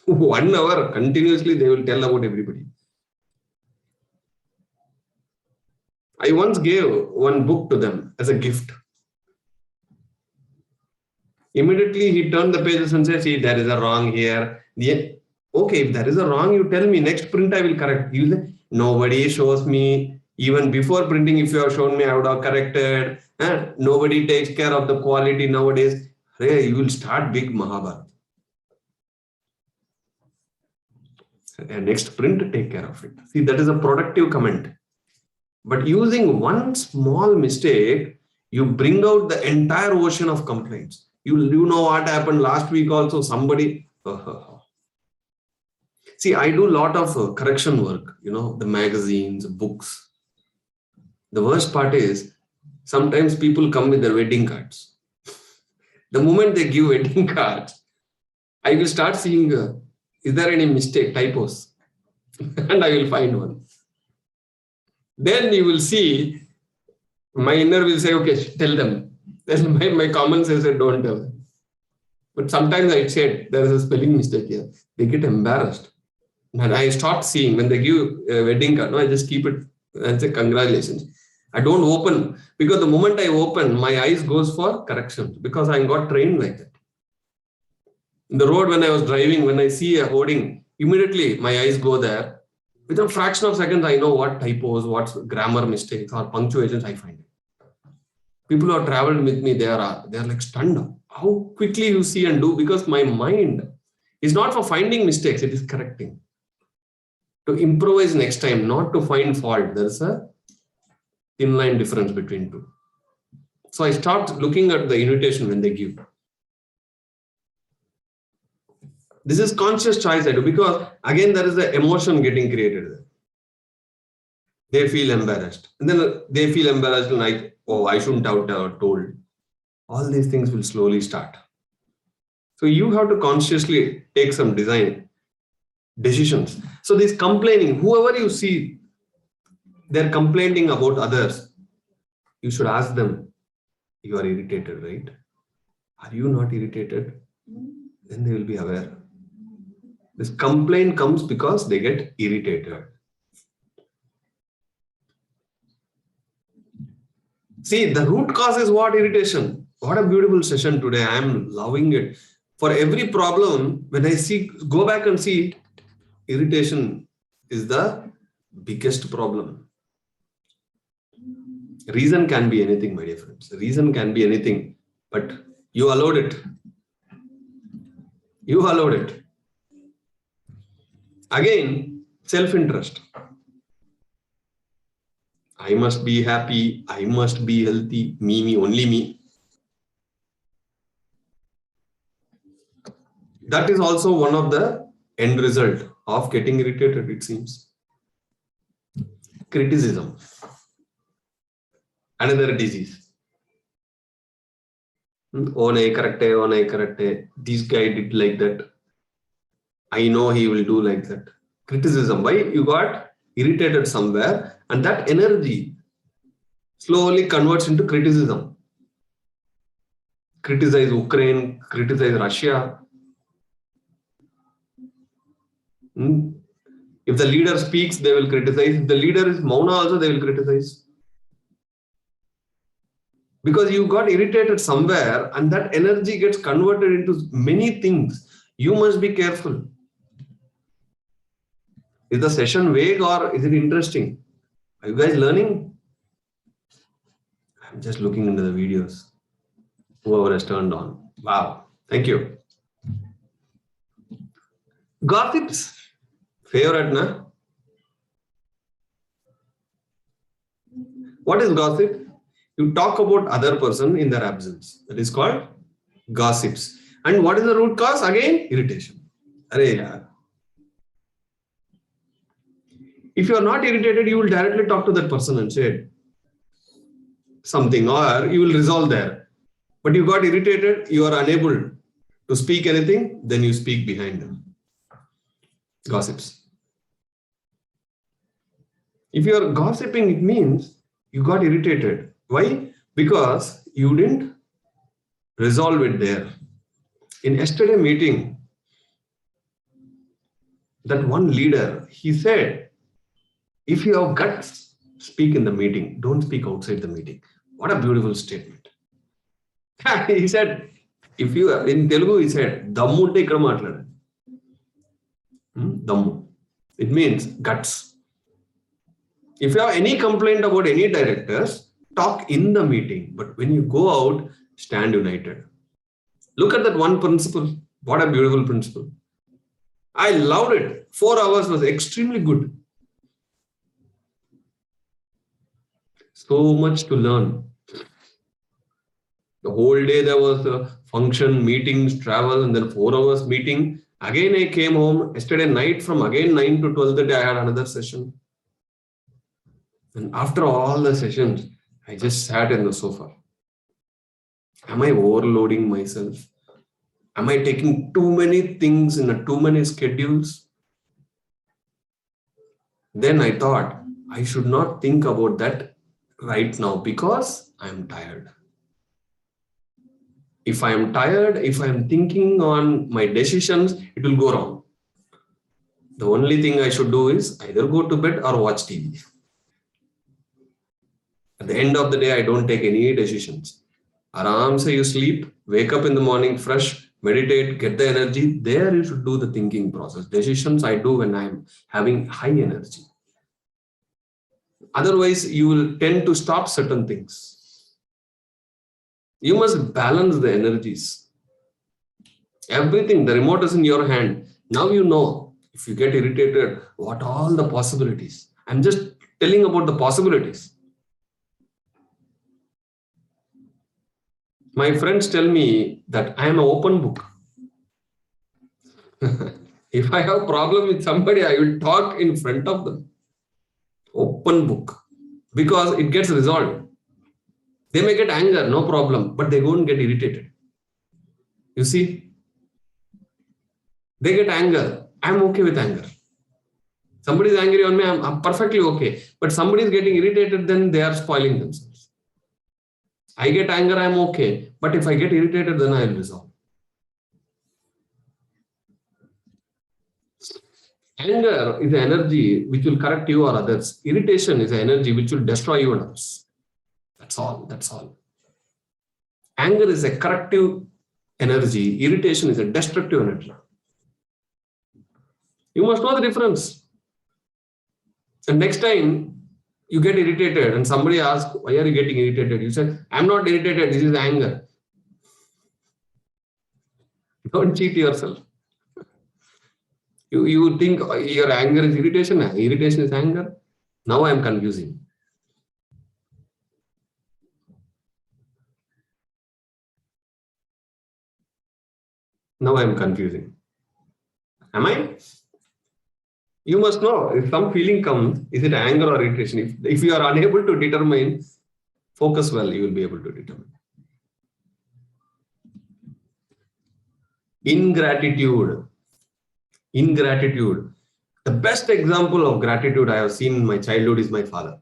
1 hour continuously, they will tell about everybody. I once gave one book to them as a gift. Immediately he turned the pages and said, see, there is a wrong here. Okay, if there is a wrong, you tell me. Next print, I will correct. You say, nobody shows me. Even before printing, if you have shown me, I would have corrected. Nobody takes care of the quality nowadays. Hey, you will start big Mahabharata. Next print, take care of it. See, that is a productive comment. But using one small mistake, you bring out the entire ocean of complaints. You know what happened last week also, somebody. See, I do a lot of correction work, the magazines, books. The worst part is, sometimes people come with their wedding cards. The moment they give wedding cards, I will start seeing, is there any mistake, typos? And I will find one. Then you will see, my inner will say, okay, tell them. Then my common sense said, don't tell them. But sometimes I said, there is a spelling mistake here. They get embarrassed. And I start seeing, when they give a wedding card, I just keep it and say, congratulations. I don't open, because the moment I open, my eyes goes for corrections, because I got trained like that. In the road when I was driving, when I see a hoarding, immediately my eyes go there. Within a fraction of seconds, I know what typos, what grammar mistakes or punctuations I find. People who have traveled with me, they are like stunned. How quickly you see and do, because my mind is not for finding mistakes, it is correcting. To improvise next time, not to find fault. There's a thin line difference between two. So I start looking at the invitation when they give. This is conscious choice I do, because again, there is an emotion getting created there. They feel embarrassed. And then they feel embarrassed and I shouldn't have told. All these things will slowly start. So you have to consciously take some decisions. So this complaining, whoever you see, they're complaining about others. You should ask them, you are irritated, right? Are you not irritated? Then they will be aware. This complaint comes because they get irritated. See, the root cause is what? Irritation. What a beautiful session today. I am loving it. For every problem, when I go back and see, irritation is the biggest problem. Reason can be anything, my dear friends. Reason can be anything, but you allowed it. You allowed it. Again, self-interest. I must be happy. I must be healthy. Me, only me. That is also one of the end result of getting irritated, it seems. Criticism. Another disease. Oh, nahi correct hai, oh, nahi correct hai. This guy did like that. I know he will do like that. Criticism. Why? You got irritated somewhere, and that energy slowly converts into criticism. Criticize Ukraine, criticize Russia. If the leader speaks, they will criticize. If the leader is Mauna also, they will criticize. Because you got irritated somewhere and that energy gets converted into many things. You must be careful. Is the session vague or is it interesting? Are you guys learning? I'm just looking into the videos. Whoever has turned on. Wow. Thank you. Gossips. Favorite, na? What is gossip? You talk about other person in their absence. That is called gossips. And what is the root cause? Again, irritation. Arey yaar. If you are not irritated, you will directly talk to that person and say something, or you will resolve there. But you got irritated, you are unable to speak anything, then you speak behind them. Gossips. If you are gossiping, it means you got irritated. Why? Because you didn't resolve it there. In yesterday meeting, that one leader, he said, if you have guts, speak in the meeting. Don't speak outside the meeting. What a beautiful statement. He said, if you, in Telugu, he said, Dammu unte ikkada maatladu. Dammu. It means guts. If you have any complaint about any directors, talk in the meeting. But when you go out, stand united. Look at that one principle. What a beautiful principle. I loved it. 4 hours was extremely good. So much to learn. The whole day there was a function, meetings, travel, and then 4 hours meeting. Again, I came home. Yesterday night from again 9 to 12:30, I had another session. And after all the sessions, I just sat in the sofa. Am I overloading myself? Am I taking too many things in too many schedules? Then I thought I should not think about that right now because I am tired. If I am tired, if I am thinking on my decisions, it will go wrong. The only thing I should do is either go to bed or watch TV. At the end of the day, I don't take any decisions. Aram se you sleep, wake up in the morning fresh, meditate, get the energy. There you should do the thinking process. Decisions I do when I am having high energy. Otherwise, you will tend to stop certain things. You must balance the energies. Everything, the remote is in your hand. Now you know, if you get irritated, what all the possibilities. I'm just telling about the possibilities. My friends tell me that I am an open book. If I have a problem with somebody, I will talk in front of them. Open book. Because it gets resolved. They may get anger, no problem, but they won't get irritated. You see? They get anger. I'm okay with anger. Somebody is angry on me, I'm perfectly okay. But somebody is getting irritated, then they are spoiling themselves. I get anger, I'm okay. But if I get irritated, then I will resolve. Anger is an energy which will correct you or others. Irritation is an energy which will destroy you and others. That's all. That's all. Anger is a corrective energy. Irritation is a destructive energy. You must know the difference. And next time you get irritated and somebody asks, why are you getting irritated? You say, I'm not irritated. This is anger. Don't cheat yourself. You think your anger is irritation. Irritation is anger. Now I am confusing. Now I am confusing. Am I? You must know if some feeling comes, is it anger or irritation? If you are unable to determine, focus well, you will be able to determine. Ingratitude. Ingratitude. The best example of gratitude I have seen in my childhood is my father.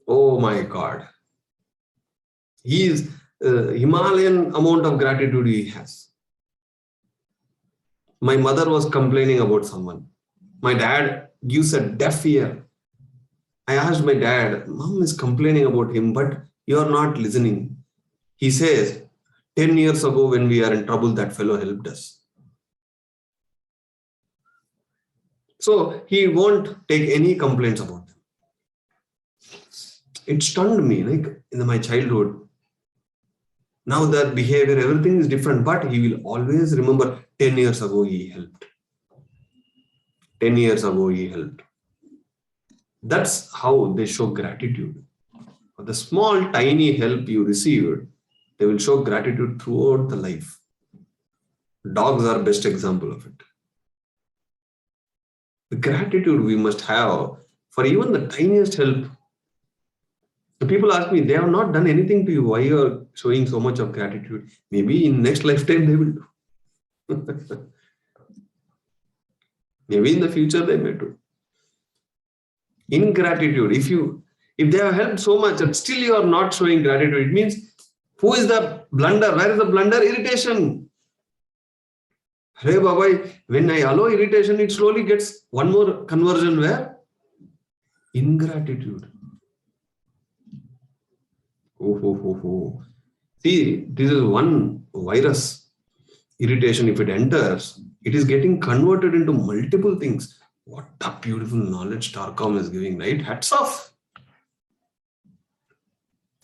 Oh my God. He is Himalayan amount of gratitude he has. My mother was complaining about someone. My dad gives a deaf ear. I asked my dad, Mom is complaining about him, but you're not listening. He says, 10 years ago when we are in trouble, that fellow helped us. So he won't take any complaints about them. It stunned me, like in my childhood. Now that behavior, everything is different, but he will always remember 10 years ago he helped. 10 years ago he helped. That's how they show gratitude. For the small, tiny help you received, they will show gratitude throughout the life. Dogs are best example of it. The gratitude we must have for even the tiniest help. The people ask me, they have not done anything to you. Why you are showing so much of gratitude? Maybe in next lifetime they will do. Maybe in the future they may do. Ingratitude. If they have helped so much and still you are not showing gratitude, it means who is the blunder? Where is the blunder? Irritation. Hey Baba, when I allow irritation, it slowly gets one more conversion where? Ingratitude. See, this is one virus. Irritation, if it enters, it is getting converted into multiple things. What a beautiful knowledge Starcom is giving, right? Hats off.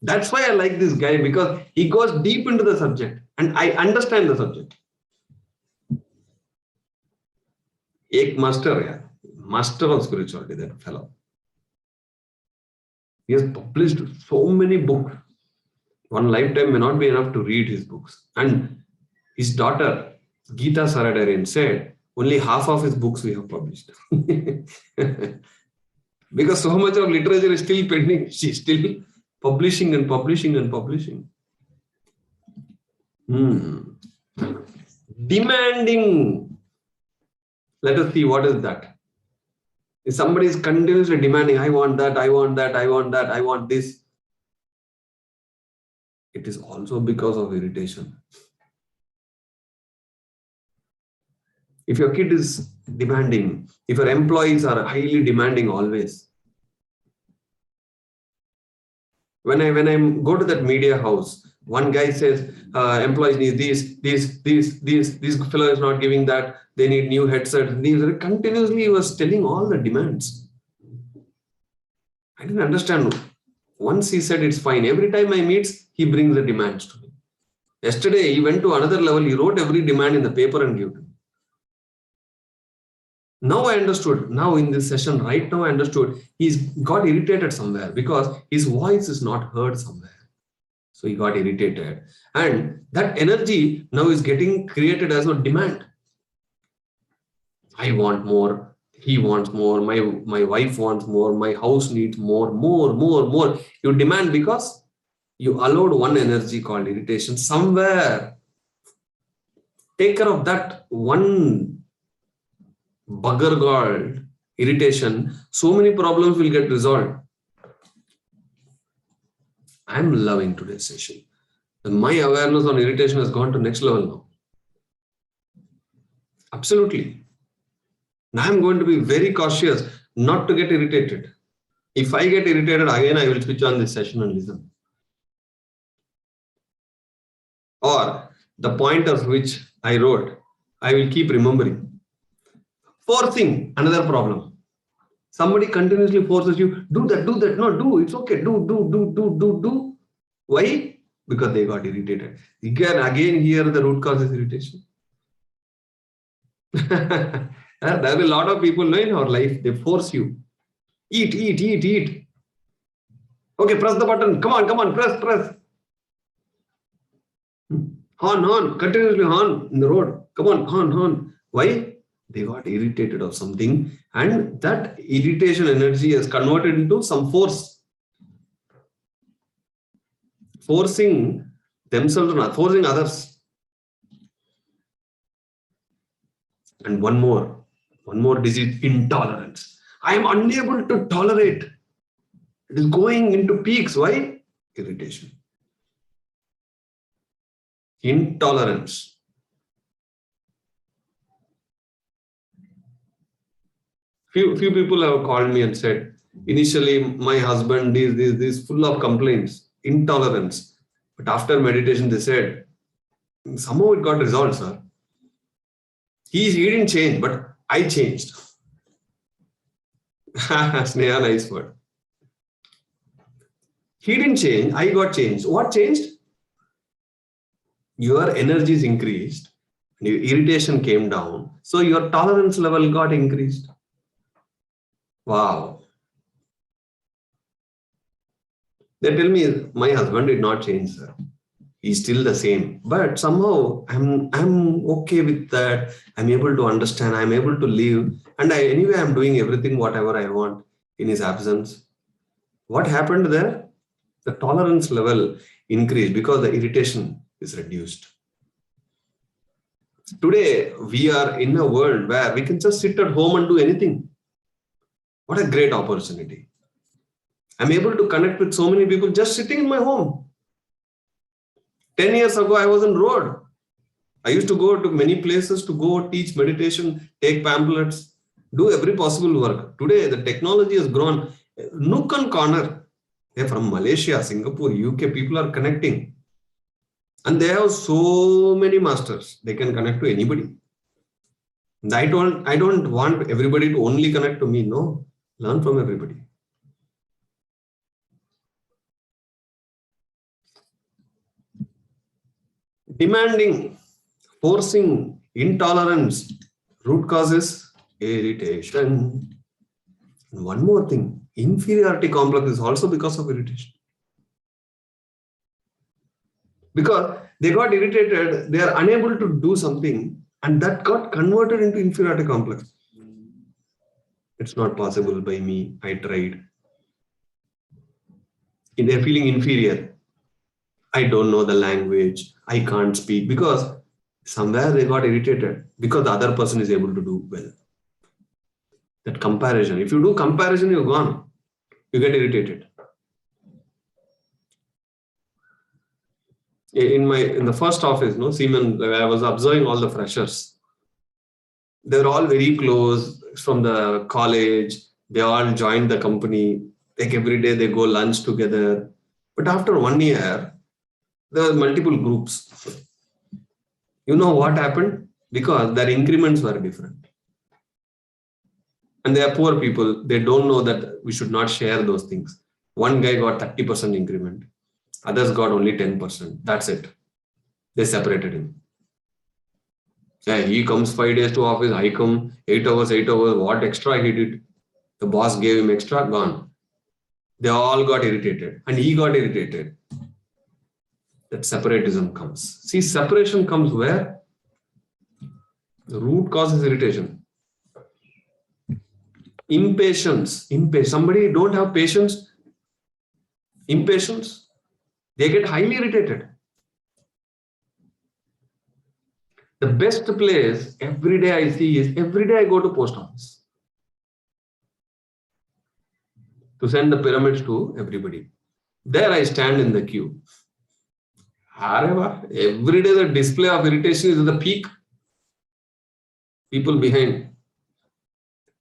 That's why I like this guy, because he goes deep into the subject and I understand the subject. Ek master of spirituality, that fellow. He has published so many books. One lifetime may not be enough to read his books. And his daughter, Geeta Saradarian, said, only half of his books we have published. Because so much of literature is still pending. She's still publishing and publishing and publishing. Demanding. Let us see, what is that? If somebody is continuously demanding, I want that, I want that, I want that, I want this. It is also because of irritation. If your kid is demanding, if your employees are highly demanding always. When I go to that media house, one guy says, employees need this fellow is not giving that, they need new headsets. Continuously he was telling all the demands. I didn't understand. Once he said it's fine. Every time I meet, he brings the demands to me. Yesterday, he went to another level. He wrote every demand in the paper and gave to me. Now I understood. Now in this session, right now I understood. He's got irritated somewhere because his voice is not heard somewhere. So he got irritated. And that energy now is getting created as a demand. I want more. He wants more. My wife wants more. My house needs more. You demand because you allowed one energy called irritation somewhere. Take care of that one bugger called irritation. So many problems will get resolved. I'm loving today's session. And my awareness on irritation has gone to next level now. Absolutely. Now I'm going to be very cautious not to get irritated. If I get irritated again, I will switch on this session and listen. Or the pointers which I wrote, I will keep remembering. Forcing, another problem. Somebody continuously forces you, do that, no, do, it's okay, do. Why? Because they got irritated. You can again hear the root cause is irritation. There are a lot of people in our life, they force you. Eat. Okay, press the button. Come on, press. Horn, continuously horn in the road. Come on, horn. Why? They got irritated of something, and that irritation energy has converted into some force. Forcing themselves, not forcing others. And one more disease, intolerance. I am unable to tolerate. It is going into peaks. Why? Irritation. Intolerance. Few people have called me and said, initially my husband is full of complaints, intolerance. But after meditation, they said, somehow it got resolved, sir. He didn't change, but I changed. Sneha, nice word. He didn't change, I got changed. What changed? Your energies increased, your irritation came down, so your tolerance level got increased. Wow. They tell me my husband did not change, sir. He's still the same. But somehow I'm okay with that. I'm able to understand. I'm able to live. And anyway, I'm doing everything, whatever I want in his absence. What happened there? The tolerance level increased because the irritation is reduced. Today, we are in a world where we can just sit at home and do anything. What a great opportunity. I'm able to connect with so many people just sitting in my home. 10 years ago, I was on road. I used to go to many places to go teach meditation, take pamphlets, do every possible work. Today, the technology has grown. Nook and corner. They're from Malaysia, Singapore, UK. People are connecting. And they have so many masters. They can connect to anybody. And I don't want everybody to only connect to me. No, learn from everybody. Demanding, forcing, intolerance, root causes, irritation. And one more thing, inferiority complex is also because of irritation. Because they got irritated, they are unable to do something, and that got converted into inferiority complex. It's not possible by me, I tried. They're feeling inferior. I don't know the language, I can't speak, because somewhere they got irritated because the other person is able to do well. That comparison. If you do comparison, you're gone. You get irritated. In the first office, Siemens, I was observing all the freshers. They're all very close from the college. They all joined the company. Like every day they go lunch together. But after 1 year, there were multiple groups. You know what happened? Because their increments were different. And they are poor people. They don't know that we should not share those things. One guy got 30% increment. Others got only 10%. That's it. They separated him. Yeah, he comes 5 days to office. I come 8 hours. What extra he did? The boss gave him extra, gone. They all got irritated. And he got irritated. That separatism comes. See, separation comes where? The root cause is irritation. Impatience. Somebody don't have patience. Impatience. They get highly irritated. The best place every day I see is every day I go to post office to send the pyramids to everybody. There I stand in the queue. Every day the display of irritation is at the peak. People behind.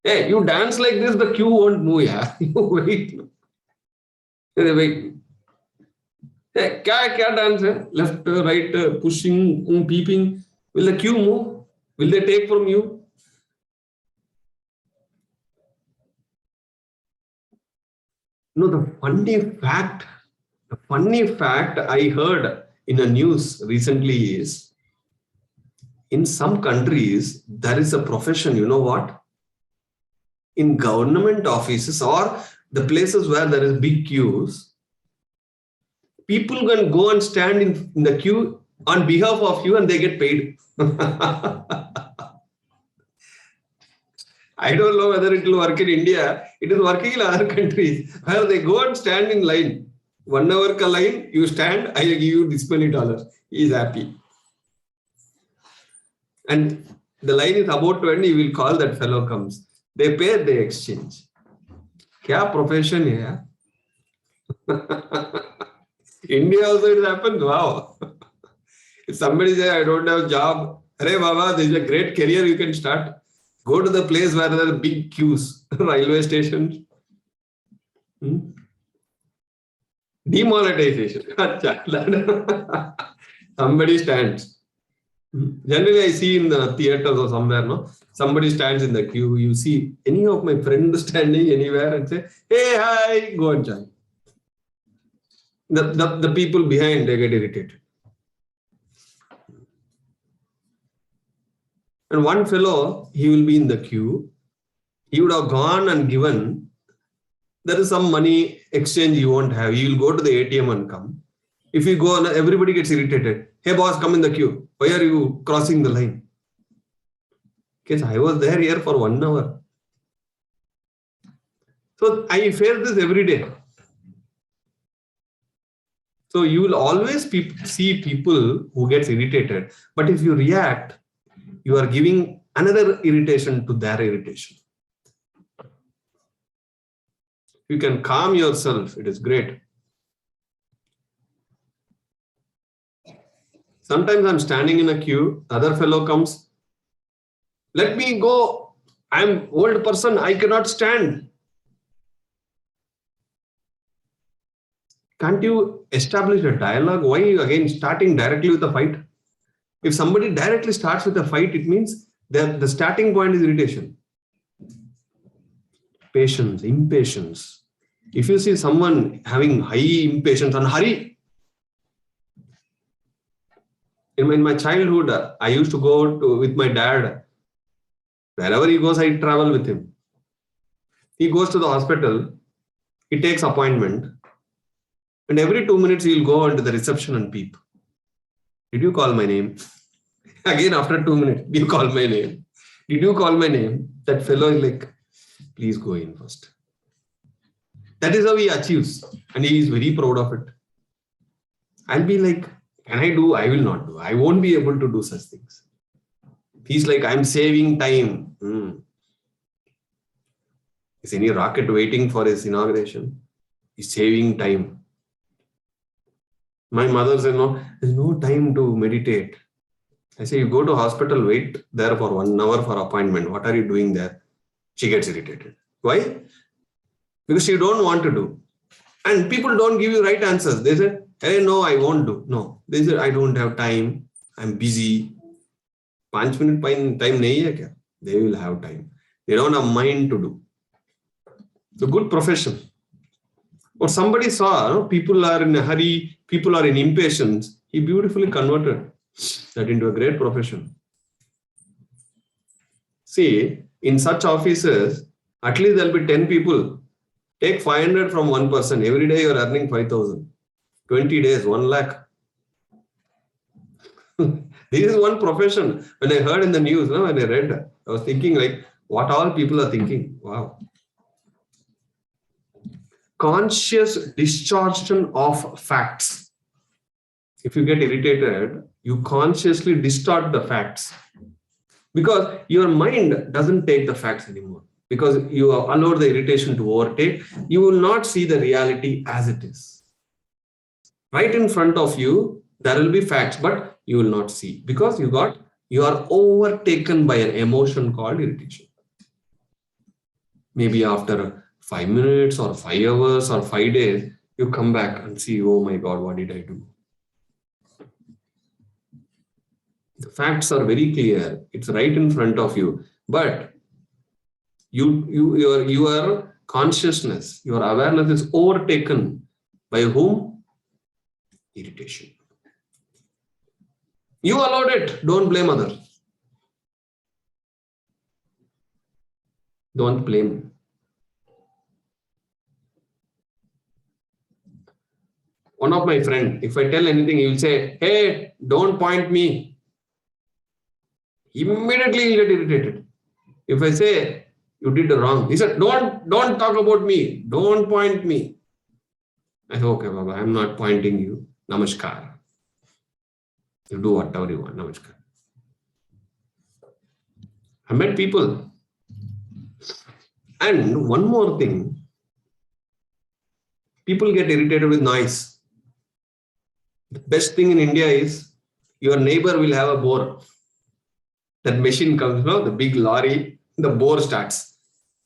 Hey, you dance like this, the queue won't move. Yeah, you wait. They wait. Hey, kya dance hai? Left, right, pushing, peeping. Will the queue move? Will they take from you? No, the funny fact I heard in a news recently is, in some countries, there is a profession, you know what? In government offices or the places where there is big queues, people can go and stand in the queue on behalf of you and they get paid. I don't know whether it will work in India. It is working in other countries where they go and stand in line. 1 hour ka line, you stand, I give you this many dollars. He is happy. And The line is about to end, you will call, that fellow comes. They pay, they exchange. Kya profession hai? India also it happens. Wow. If somebody says, I don't have a job, Hare Baba, this is a great career you can start. Go to the place where there are big queues, railway stations. Demonetization. Somebody stands. Generally, I see in the theaters or somewhere, no, somebody stands in the queue. You see any of my friends standing anywhere and say, hey, hi, go and join. The people behind, they get irritated. And one fellow, he will be in the queue. He would have gone and given. There is some money exchange you won't have. You will go to the ATM and come. If you go, everybody gets irritated. Hey boss, come in the queue. Why are you crossing the line? Because I was there here for 1 hour. So I face this every day. So you will always see people who gets irritated. But if you react, you are giving another irritation to their irritation. You can calm yourself. It is great. Sometimes I'm standing in a queue. Other fellow comes. Let me go. I'm old person. I cannot stand. Can't you establish a dialogue? Why again starting directly with a fight? If somebody directly starts with a fight, it means that the starting point is irritation. Patience, impatience. If you see someone having high impatience and hurry. In my childhood, I used to go with my dad. Wherever he goes, I travel with him. He goes to the hospital. He takes appointment. And every 2 minutes, he'll go into the reception and peep. Did you call my name? Again, after 2 minutes, did you call my name? Did you call my name? That fellow is like, please go in first. That is how he achieves. And he is very proud of it. I'll be like, can I do? I will not do. I won't be able to do such things. He's like, I'm saving time. Is any rocket waiting for his inauguration? He's saving time. My mother said, no, there's no time to meditate. I say, you go to hospital, wait there for 1 hour for appointment. What are you doing there? She gets irritated. Why? Because she don't want to do. And people don't give you right answers. They say, hey, no, I won't do. No. They say, I don't have time. I'm busy. 5 minute time nahi hai kya? They will have time. They don't have mind to do. It's a good profession. Or somebody saw, people are in a hurry, people are in impatience. He beautifully converted that into a great profession. See, in such offices, at least there will be 10 people. Take 500 from one person. Every day you are earning 5,000. 20 days, 1 lakh. This is one profession. When I heard in the news, when I read, I was thinking like, what all people are thinking. Wow. Conscious distortion of facts. If you get irritated, you consciously distort the facts. Because your mind doesn't take the facts anymore. Because you have allowed the irritation to overtake, you will not see the reality as it is. Right in front of you, there will be facts, but you will not see. Because you are overtaken by an emotion called irritation. Maybe after 5 minutes or 5 hours or 5 days, you come back and see, oh my God, what did I do? The facts are very clear. It's right in front of you. But your consciousness, your awareness is overtaken by whom? Irritation. You allowed it. Don't blame others. Don't blame. One of my friends, if I tell anything, he will say, hey, don't point me. Immediately he'll get irritated. If I say, you did wrong, he said, don't talk about me. Don't point me. I said, okay, Baba, I'm not pointing you. Namaskar. You do whatever you want. Namaskar. I met people. And one more thing, people get irritated with noise. The best thing in India is your neighbor will have a bore. That machine comes, the big lorry, the bore starts.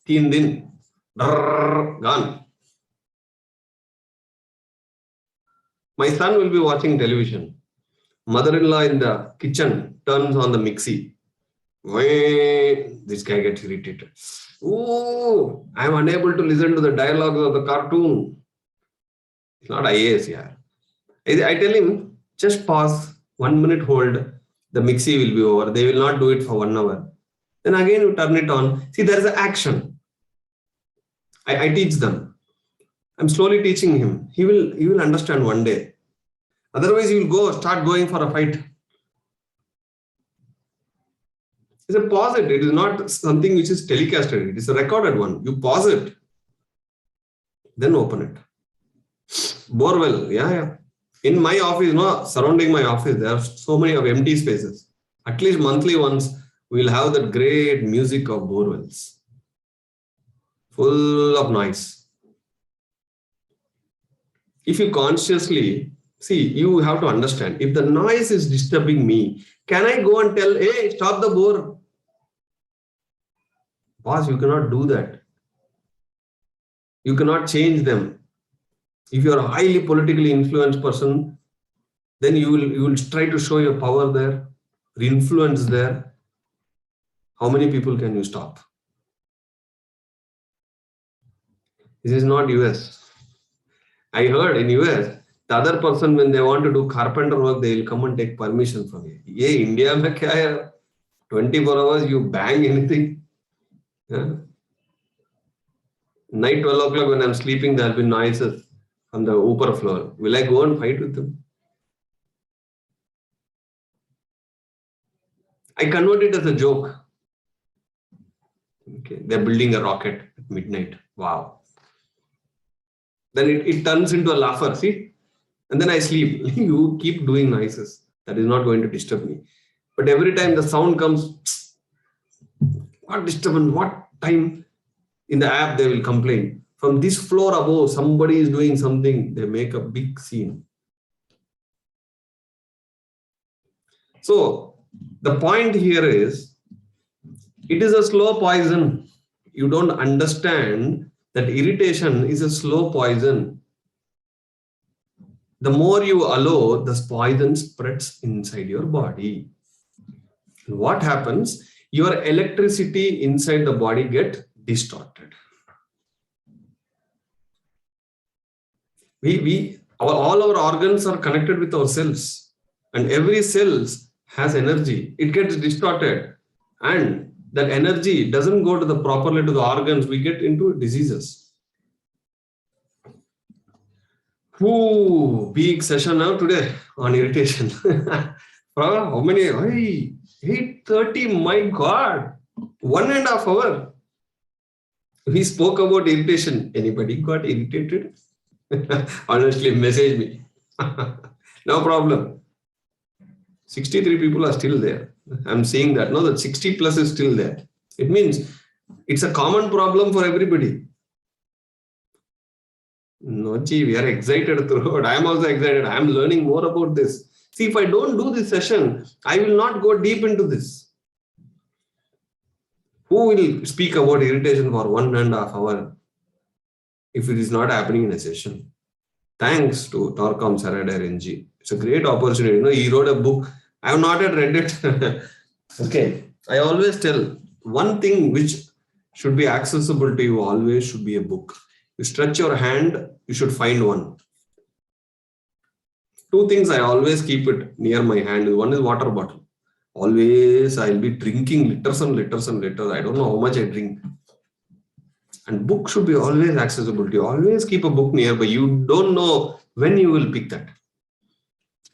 Teen din, gone. My son will be watching television. Mother-in-law in the kitchen turns on the mixie. This guy gets irritated. Oh, I'm unable to listen to the dialogues of the cartoon. It's not IAS, yeah. I tell him, just pause, 1 minute hold, the mixie will be over. They will not do it for 1 hour. Then again you turn it on. See, there is an action. I teach them. I'm slowly teaching him. He will understand one day. Otherwise, he will start going for a fight. It's a pause it. It is not something which is telecasted. It is a recorded one. You pause it. Then open it. Borewell. Yeah. In my office, surrounding my office, there are so many of empty spaces. At least monthly once, we'll have that great music of borewells. Full of noise. If you consciously, you have to understand, if the noise is disturbing me, can I go and tell, hey, stop the bore? Boss, you cannot do that. You cannot change them. If you are a highly politically influenced person, then you will try to show your power there, influence there. How many people can you stop? This is not US. I heard in US, the other person, when they want to do carpenter work, they will come and take permission from you. Yeah, India, 24 hours, you bang anything. Yeah. Night 12 o'clock when I'm sleeping, there will be noises on the upper floor. Will I go and fight with them? I convert it as a joke. Okay, they're building a rocket at midnight. Wow. Then it turns into a laugher, see? And then I sleep. You keep doing noises. That is not going to disturb me. But every time the sound comes, what disturbance, what time? In the app, they will complain. From this floor above, somebody is doing something. They make a big scene. So, the point here is, it is a slow poison. You don't understand that irritation is a slow poison. The more you allow, the poison spreads inside your body. What happens? Your electricity inside the body gets distorted. All our organs are connected with our cells, and every cell has energy. It gets distorted, and that energy doesn't go to the properly to the organs. We get into diseases. Big session now today on irritation. How many? 8:30. My God, 1.5 hours. We spoke about irritation. Anybody got irritated? Honestly, message me. No problem. 63 people are still there. I'm seeing that. No, that 60 plus is still there. It means it's a common problem for everybody. No, we are excited throughout. I am also excited. I am learning more about this. See, if I don't do this session, I will not go deep into this. Who will speak about irritation for 1.5 hours if it is not happening in a session? Thanks to Torkom Saradar NG. It's a great opportunity. He wrote a book. I have not yet read it. Okay. I always tell, one thing which should be accessible to you always should be a book. You stretch your hand, you should find one. 2 things I always keep it near my hand. One is water bottle. Always I'll be drinking liters and liters and liters. I don't know how much I drink. And book should be always accessible to you. Always keep a book nearby. You don't know when you will pick that.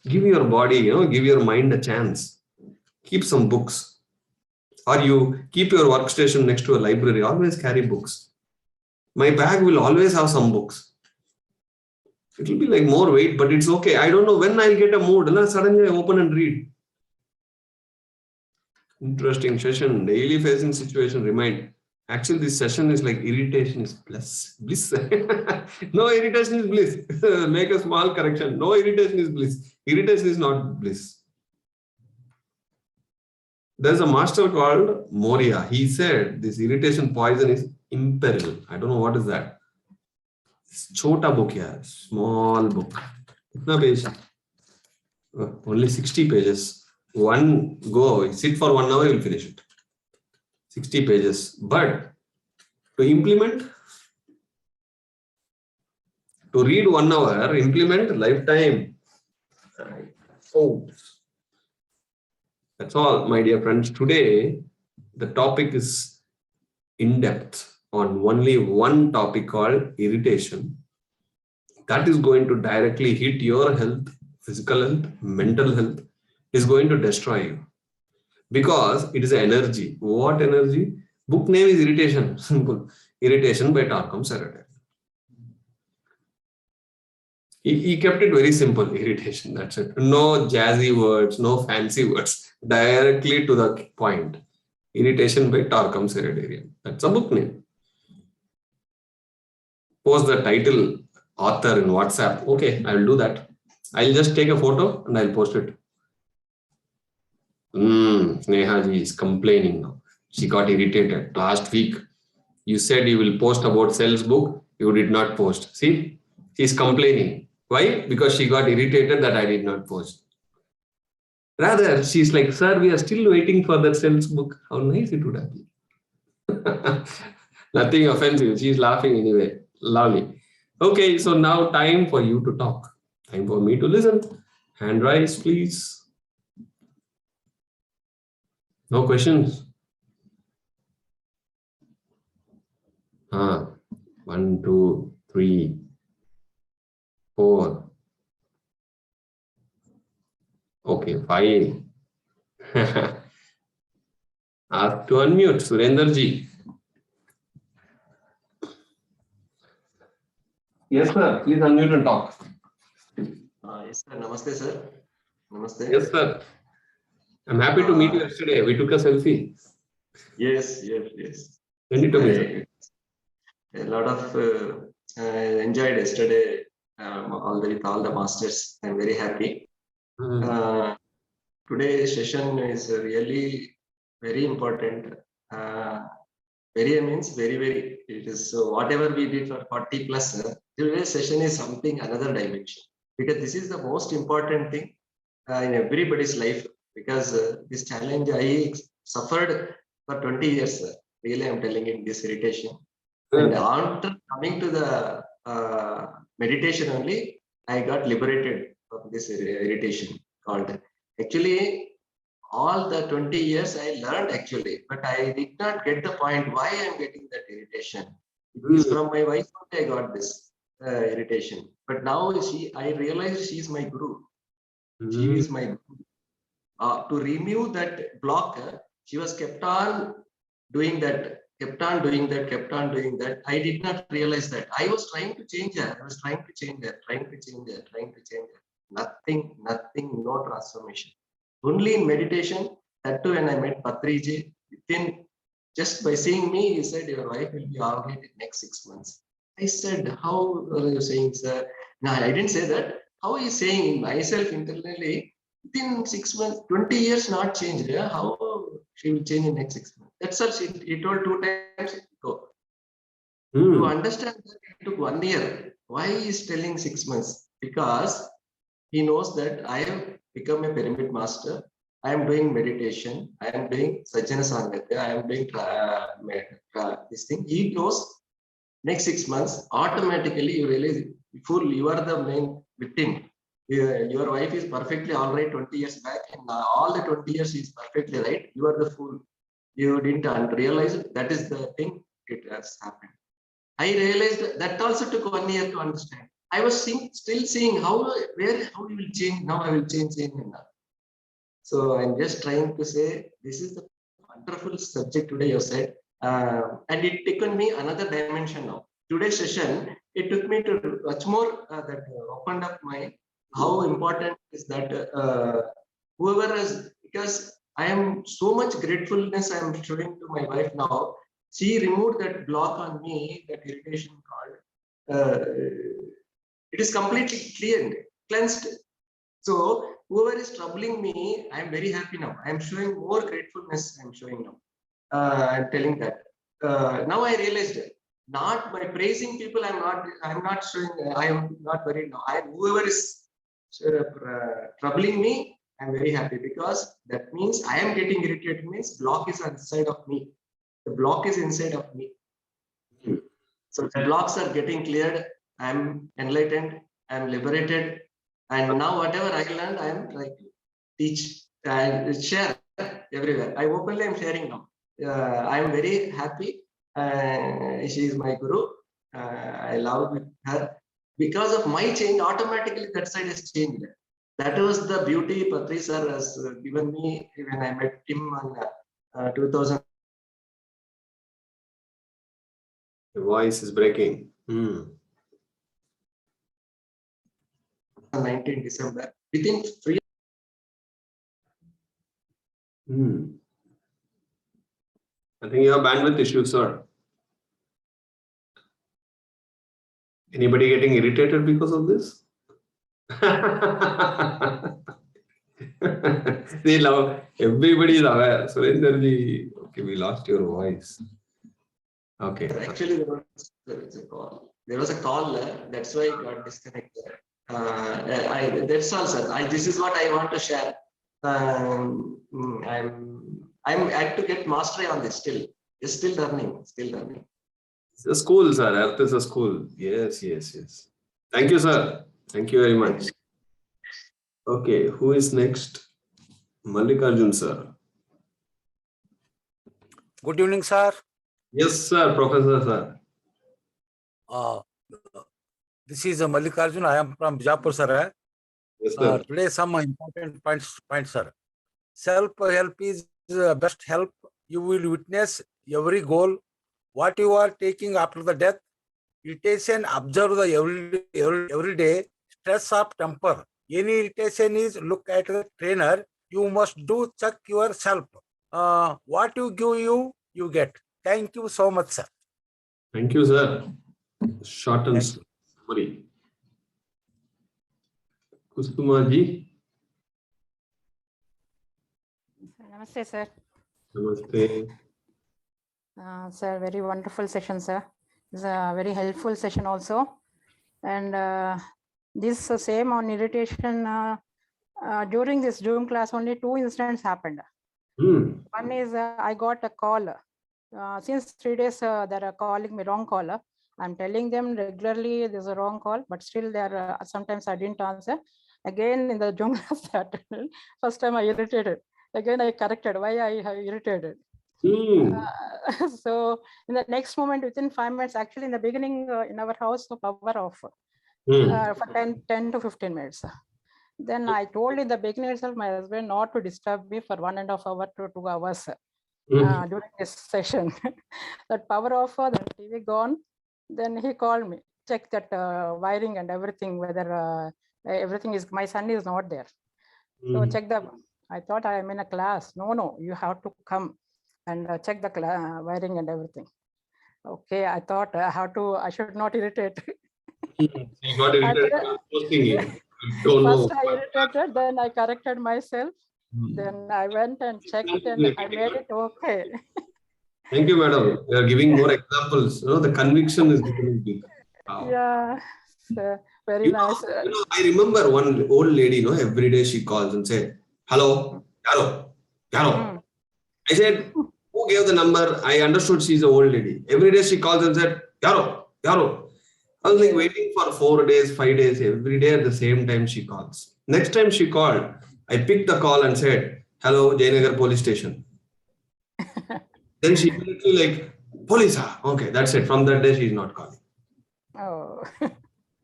Give your body, give your mind a chance. Keep some books. Or you keep your workstation next to a library. Always carry books. My bag will always have some books. It will be like more weight, but it's okay. I don't know when I'll get a mood. And then suddenly I open and read. Interesting session. Daily facing situation. Remind. Actually, this session is like irritation is bliss. No irritation is bliss. Make a small correction. No irritation is bliss. Irritation is not bliss. There's a master called Moria. He said this irritation poison is imperil. I don't know what is that. It's chota book here, small book. Kitna page? Only 60 pages. One go, sit for 1 hour, you'll finish it. 60 pages. But to implement, to read 1 hour, implement lifetime. Oh. That's all, my dear friends. Today, the topic is in depth on only one topic called irritation. That is going to directly hit your health, physical health, mental health, is going to destroy you. Because it is energy. What energy? Book name is Irritation. Simple. Irritation by Tarkam Sarada. He kept it very simple, irritation, that's it. No jazzy words, no fancy words, directly to the point. Irritation by Tarkam Ceridarian. That's a book name. Post the title, author in WhatsApp. Okay, I will do that. I'll just take a photo and I'll post it. Sneha ji is complaining now. She got irritated. Last week, you said you will post about sales book. You did not post. See, she's complaining. Why? Because she got irritated that I did not post. Rather, she's like, sir, we are still waiting for that sales book. How nice it would have been. Nothing offensive. She's laughing anyway. Lovely. Okay, so now time for you to talk. Time for me to listen. Hand rise, please. No questions? 1, 2, 3, 4. Okay, 5. Ask to unmute, Surender ji. Yes, sir. Please unmute and talk. Yes, sir. Namaste, sir. Namaste. Yes, sir. I'm happy to meet you yesterday. We took a selfie. Yes. Send it to me, sir. A lot of enjoyed yesterday with all the masters. I'm very happy. Today's session is really very important. Very means very. It is whatever we did for 40 plus. Today's session is something another dimension, because this is the most important thing in everybody's life. Because this challenge I suffered for 20 years. Really, I'm telling you, this irritation. And after coming to the meditation only, I got liberated from this irritation. Called actually all the 20 years I learned actually, but I did not get the point why I'm getting that irritation. It is from my wife only I got this irritation. But now I realize she is my guru. She is my guru. To remove that block, she was kept on doing that. I did not realize that. I was trying to change her. Trying to change her. Nothing, no transformation. Only in meditation, that too when I met Patriji, within just by seeing me, he said, your wife will be all right in next 6 months. I said, how are you saying, sir? No, I didn't say that. How are you saying myself internally, within 6 months, 20 years not changed. How she will change in next 6 months? That's all he told 2 times. Go. To understand that it took 1 year. Why he is telling 6 months? Because he knows that I have become a pyramid master. I am doing meditation. I am doing Sajjana Sangatya. I am doing this thing. He knows next 6 months, automatically you realize, fool, you are the main victim. Your wife is perfectly all right 20 years back, and all the 20 years she is perfectly right. You are the fool. You didn't realize it. That is the thing. It has happened. I realized that also took 1 year to understand. I was still seeing how you will change. Now I will change. So I'm just trying to say this is the wonderful subject today you said, and it taken me another dimension now. Today's session, it took me to much more that opened up my how important is that whoever has, because I am so much gratefulness I am showing to my wife now. She removed that block on me, that irritation called. It is completely cleansed. So whoever is troubling me, I am very happy now. I am showing more gratefulness. I am showing now. I'm telling that. Now I realized it. Not by praising people, I'm not showing. I am not worried now. Whoever is troubling me, I'm very happy, because that means I am getting irritated. Means block is inside of me. The block is inside of me. So the blocks are getting cleared. I'm enlightened. I'm liberated. And now whatever I learned, I am trying to teach and share everywhere. I openly am sharing now. I am very happy. She is my guru. I love her. Because of my change, automatically that side has changed. That was the beauty Patri sir has given me when I met him on 2000. The voice is breaking. 19 December. Within 3 I think you have bandwidth issues, sir. Anybody getting irritated because of this? They love, everybody is aware. Surendraji, okay, we lost your voice. Okay. Actually, there was a call. There was a call. That's why it got disconnected. That's all, sir. This is what I want to share. I have to get mastery on this still. It's still learning. Still learning. It's a school, sir. Earth is a school. Yes, yes, yes. Thank you, sir. Thank you very much. Okay, who is next? Mallikarjun, sir. Good evening, sir. Yes, sir, Professor, sir. This is Mallikarjun. I am from Bijapur, sir. Yes, sir. Today, some important points, sir. Self-help is best help. You will witness every goal. What you are taking after the death. Irritation, observe the every day. Stress of temper. Any irritation is look at the trainer. You must do check yourself. What you give, you get. Thank you so much, sir. Thank you, sir. Short and summary. Kusuma ji. Namaste, sir. Namaste. Sir, very wonderful session, sir. It's a very helpful session also. And this same on irritation, during this Zoom class, only 2 incidents happened. One is I got a call. Since 3 days, they are calling me wrong caller. I'm telling them regularly there's a wrong call, but still they are, sometimes I didn't answer. Again, in the Zoom class, first time I irritated. Again, I corrected why I have irritated. So in the next moment, within 5 minutes, actually in the beginning, in our house, the power off for 10 to 15 minutes. Then I told in the beginning itself my husband not to disturb me for 1.5 hours to 2 hours during this session. That power off, the TV gone. Then he called me, check that wiring and everything, whether everything is, my son is not there. So check the, I thought I am in a class. No, you have to come and check the wiring and everything. Okay, I thought I should not irritate. You got irritated. First I irritated, then I corrected myself. Then I went and checked and I made it okay. Thank you, madam. You are giving more examples. You know, the conviction is becoming big. Wow. Yeah, so very nice. I remember one old lady, every day she calls and said, hello, Yaro. I said, who gave the number? I understood she's an old lady. Every day she calls and said, Yaro. I was like waiting for 4 days, 5 days, every day at the same time she calls. Next time she called, I picked the call and said, hello, Jayanagar police station. Then she immediately like, police, okay, that's it. From that day, she's not calling. Oh.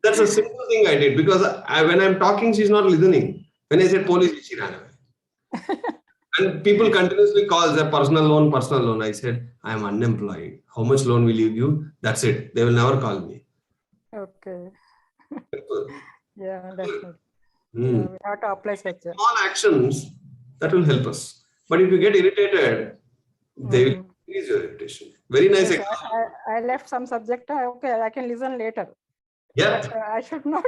That's a simple thing I did because when I'm talking, she's not listening. When I said police, she ran away. And people continuously call their personal loan. I said, I'm unemployed. How much loan will you give? That's it. They will never call me. Okay. Yeah, definitely. Yeah, we have to apply such small actions that will help us. But if you get irritated, they will increase your irritation. Very nice Yes, example. I left some subject. Okay, I can listen later. Yeah. But I should not.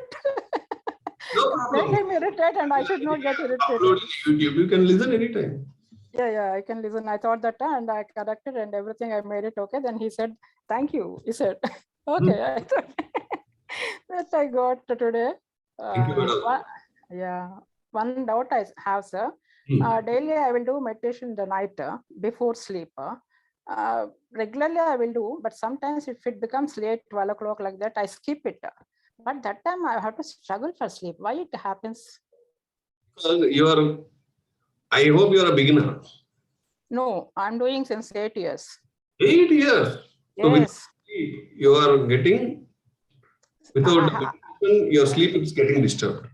No It's problem. making me irritated, and I should not get irritated. Upload YouTube. You can listen anytime. Yeah, I can listen. I thought that, and I corrected and everything. I made it okay. Then he said, "Thank you." He said, "Okay." I thought that I got today. Thank you, madam. One doubt I have, sir. Daily I will do meditation the night before sleep. Regularly I will do, but sometimes if it becomes late, 12 o'clock like that, I skip it. But that time I have to struggle for sleep. Why it happens? Because I hope you are a beginner. No, I'm doing since 8 years. 8 years. So when Yes. you are getting, without meditation, your sleep is getting disturbed.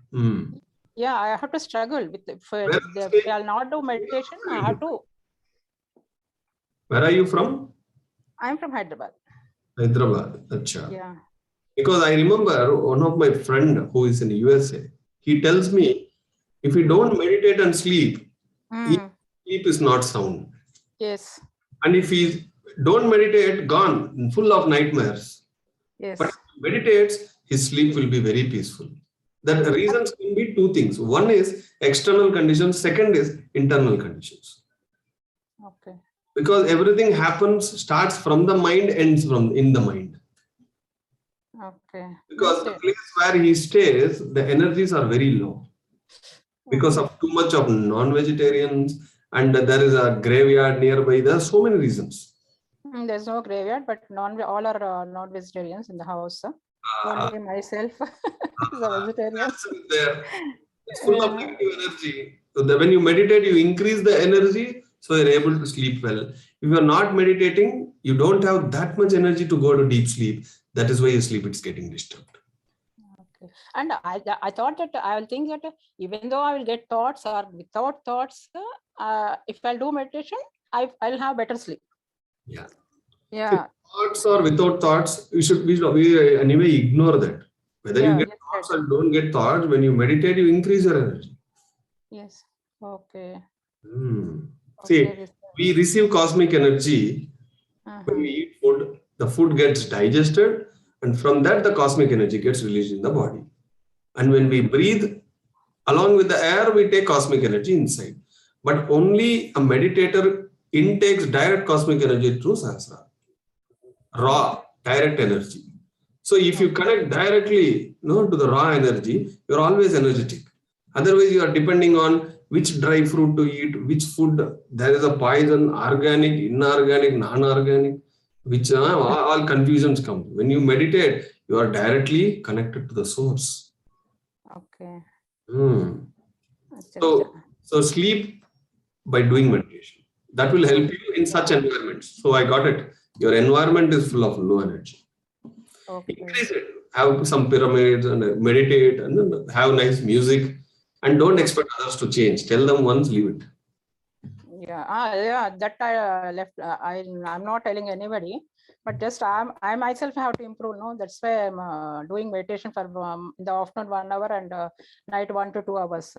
Yeah, I have to struggle with if I'll not do meditation, I have to. Where are you from? I'm from Hyderabad. Hyderabad. Achha. Yeah. Because I remember one of my friend who is in the USA, he tells me, if you don't meditate and sleep, sleep is not sound. Yes. And if he don't meditate, gone, full of nightmares. Yes. But if he meditates, his sleep will be very peaceful. The reasons can be two things. One is external conditions. Second is internal conditions. Okay. Because everything starts from the mind, ends in the mind. Okay. Because the place where he stays, the energies are very low. Because of too much of non-vegetarians, and there is a graveyard nearby. There are so many reasons. There's no graveyard, but all are non-vegetarians in the house. Only myself is a vegetarian. It's full of negative energy. So when you meditate, you increase the energy, so you're able to sleep well. If you're not meditating, you don't have that much energy to go to deep sleep. That is why your sleep is getting disturbed. Okay. And I thought that I will think that even though I will get thoughts or without thoughts, if I'll do meditation, I'll have better sleep. Yeah. Yeah. Thoughts or without thoughts, we anyway ignore that. Whether you get thoughts or don't get thoughts, when you meditate, you increase your energy. Yes. Okay. See, Okay. we receive cosmic energy when we eat food. The food gets digested, and from that, the cosmic energy gets released in the body. And when we breathe, along with the air, we take cosmic energy inside. But only a meditator intakes direct cosmic energy through Sahasrara. Raw, direct energy. So if you connect directly to the raw energy, you're always energetic. Otherwise, you are depending on which dry fruit to eat, which food. There is a poison, organic, inorganic, non-organic, which all confusions come. When you meditate, you are directly connected to the source. Okay. So sleep by doing meditation. That will help you in such environments. So I got it. Your environment is full of low energy. Okay. Increase it. Have some pyramids and meditate and then have nice music. And don't expect others to change. Tell them once, leave it. Yeah. That I left. I'm not telling anybody, but just I myself have to improve. No, that's why I'm doing meditation for in the afternoon 1 hour and night 1 to 2 hours.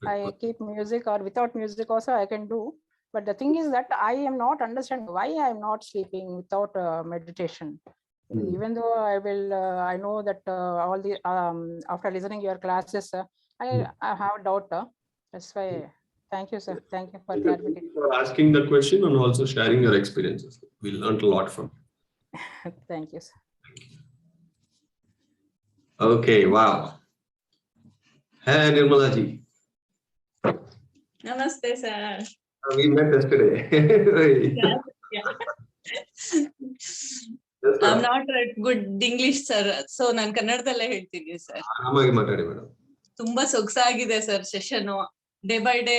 I keep music, or without music also I can do. But the thing is that I am not understanding why I am not sleeping without meditation. Even though I know that all the after listening your classes, I have doubt. That's why. Thank you, sir. Thank you for clarification. Thank you for asking the question and also sharing your experiences. We learned a lot from it. Thank you, sir. Okay, wow. Hey, Nirmala ji. Namaste, sir. We met yesterday. I'm not good English, sir. So ನಾನು ಕನ್ನಡದಲ್ಲೇ ಹೇಳ್ತೀನಿ sir. ಆರಾಮಾಗಿ ಮಾತಾಡಿ madam. ತುಂಬಾ ಸೊಗಸಾಗಿದೆ sir session. Day by day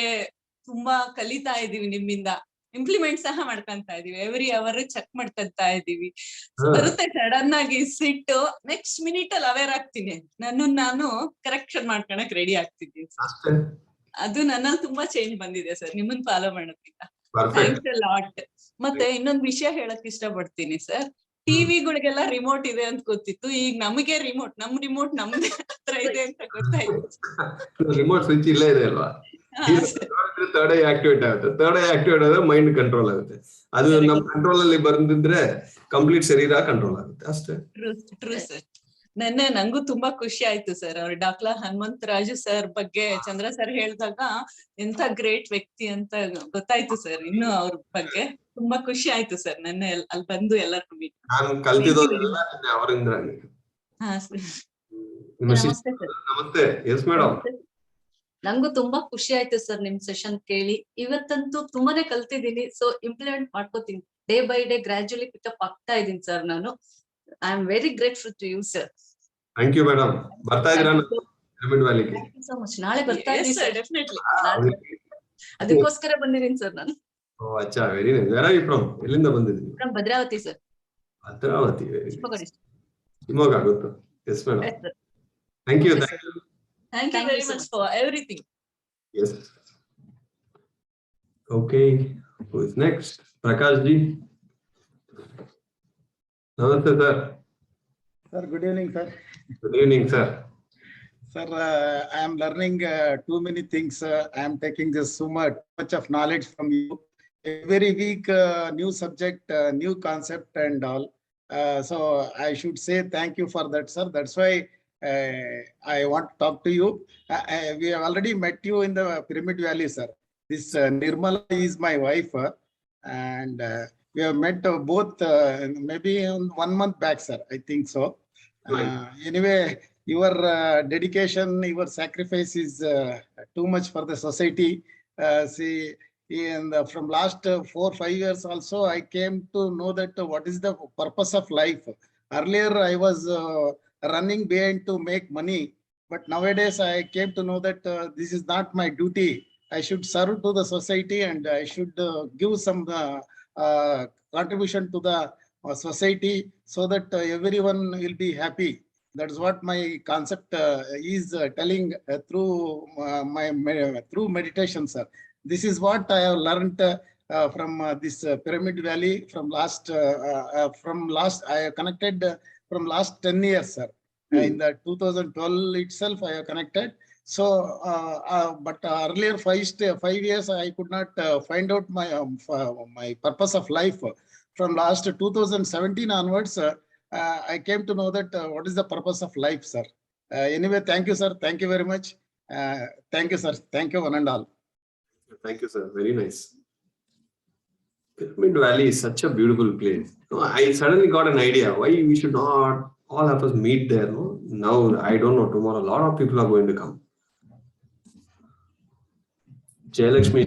ತುಂಬಾ ಕಲಿತಾ ಇದೀವಿ ನಿಮ್ಮಿಂದ. ಇಂಪ್ಲಿಮೆಂಟ್ ಸಹ ಮಾಡ್ಕೊಂತ ಇದೀವಿ. ಎವ್ರಿ ಅವರ್ ಚೆಕ್ ಮಾಡ್ಕೊಂತ ಇದೀವಿ. ಬರುತ್ತೆ ಸಡನ್ ಆಗಿ ಸಿಟ್ಟು, ನೆಕ್ಸ್ಟ್ ಮಿನಿಟ್ ಅಲ್ಲಿ ಅವೇರ್ ಆಗ್ತೀನಿ. ನಾನು ಕರೆಕ್ಷನ್ ಮಾಡ್ಕೊಳಕ್ ರೆಡಿ ಆಗ್ತಿದ್ದೀನಿ ಸರ್. ಅದು ನನ್ನಲ್ಲಿ ತುಂಬಾ ಚೇಂಜ್ ಬಂದಿದೆ ಸರ್ ನಿಮ್ಮನ್ನ ಫಾಲೋ ಮಾಡೋದ್ರಿಂದ. Thanks a lot. ಮತ್ತೆ ಇನ್ನೊಂದು ವಿಷಯ ಹೇಳಕ್ ಇಷ್ಟ ಪಡ್ತೀನಿ ಸರ್. ಟಿವಿಗಳಿಗೆಲ್ಲ ರಿಮೋಟ್ ಇದೆ ಅಂತ ಗೊತ್ತಿತ್ತು, ಈಗ ನಮಗೆ ರಿಮೋಟ್ ನಮ್ದೇ ಹತ್ರ ಇದೆ ಅಂತ ಗೊತ್ತಾಯ್ತು. ರಿಮೋಟ್ ಸ್ವಿಚ್ ಇಲ್ಲೇ ಇದೆ ಅಲ್ವಾ? ಥರ್ಡ್ ಐ ಆಕ್ಟಿವೇಟ್ ಆಗುತ್ತೆ. ಥರ್ಡ್ ಐ ಆಕ್ಟಿವೇಟ್ ಆದ್ರೆ ಮೈಂಡ್ ಕಂಟ್ರೋಲ್ ಆಗುತ್ತೆ. ಅದು ನಮ್ಮ ಕಂಟ್ರೋಲ್ ಅಲ್ಲಿ ಬಂದಿದ್ರೆ ಕಂಪ್ಲೀಟ್ ಶರೀರ ಕಂಟ್ರೋಲ್ ಆಗುತ್ತೆ ಅಷ್ಟೇ. True sir. ನೆನ್ನೆ ನಂಗೂ ತುಂಬಾ ಖುಷಿ ಆಯ್ತು ಸರ್. ಅವ್ರ ಡಾಕ್ಟರ್ ಹನುಮಂತರಾಜು ಸರ್ ಬಗ್ಗೆ ಚಂದ್ರ ಸರ್ ಹೇಳಿದಾಗ ಎಂತ ಗ್ರೇಟ್ ವ್ಯಕ್ತಿ ಅಂತ ಗೊತ್ತಾಯ್ತು ಸರ್. ಇನ್ನು ಅವ್ರ ಬಗ್ಗೆ ತುಂಬಾ ಖುಷಿ ಆಯ್ತು ಸರ್. ನೆನ್ನೆ ಅಲ್ಲಿ ಬಂದು ಎಲ್ಲರಿಗೂ ಮೀಟ್. ನಾನು ಕಲ್ತಿದ್ದೆಲ್ಲ ಅವರಿಂದ. ಹಾ ಸರ್. ನಮಸ್ತೆ ಸರ್. ನಮಸ್ತೆ. Yes madam. ನಂಗೂ ತುಂಬಾ ಖುಷಿ ಆಯ್ತು ಸರ್ ನಿಮ್ ಸೆಷನ್ ಕೇಳಿ. ಇವತ್ತಂತೂ ತುಂಬಾನೇ ಕಲ್ತಿದ್ದೀನಿ. ಸೊ ಇಂಪ್ಲಿಮೆಂಟ್ ಮಾಡ್ಕೋತೀನಿ. Day by day gradually pick up ಆಗ್ತಾ ಇದೀನಿ ಸರ್ ನಾನು. I am very grateful to you sir. Thank you madam. ಬರ್ತಾ ಇದ್ದೀರಾ ಪಿರಮಿಡ್ ವ್ಯಾಲಿಗೆ? Thank you so much. ನಾಳೆ ಬರ್ತಾ ಇದ್ದೀನಿ ಸರ್. ಡೆಫಿನೆಟ್ಲಿ. ಅದಕ್ಕೋಸ್ಕರ ಬಂದಿದ್ದೀನಿ ಸರ್ ನಾನು. ಓ ಅಚ್ಚಾ, very nice. Where are you from? ಎಲ್ಲಿಂದ ಬಂದಿದ್ದೀರಿ? From Bhadravati sir. ಭದ್ರಾವತಿ. ಶಿವಮೊಗ್ಗ ಗೊತ್ತು. Yes madam. Thank you. Thank you very much for everything. Yes. Okay. Who is next? Prakash ji. Namaste, sir. Sir, good evening, sir. Good evening, sir. Sir, I am learning too many things. I am taking just so much of knowledge from you. Every week, new subject, new concept and all. So I should say thank you for that, sir. That's why I want to talk to you. We have already met you in the Pyramid Valley, sir. This Nirmala is my wife, and we have met both maybe 1 month back, sir. I think so. Anyway, your dedication, your sacrifice is too much for the society. See, from last 4-5 years also, I came to know that what is the purpose of life. Earlier, I was running behind to make money, but nowadays I came to know that this is not my duty. I should serve to the society, and I should give some contribution to the society so that everyone will be happy. That's what my concept is telling through through meditation, sir. This is what I have learned from this Pyramid Valley. From last I have connected from last 10 years, sir. In the 2012 itself, I have connected. So, but earlier 5 years, I could not find out my purpose of life. From last 2017 onwards, I came to know that what is the purpose of life, sir. Anyway, thank you, sir. Thank you very much. Thank you, sir. Thank you, one and all. Thank you, sir. Very nice. Pyramid Valley is such a beautiful place. I suddenly got an idea why we should not all of us meet there. No? Now, I don't know, tomorrow a lot of people are going to come. Jayalakshmi.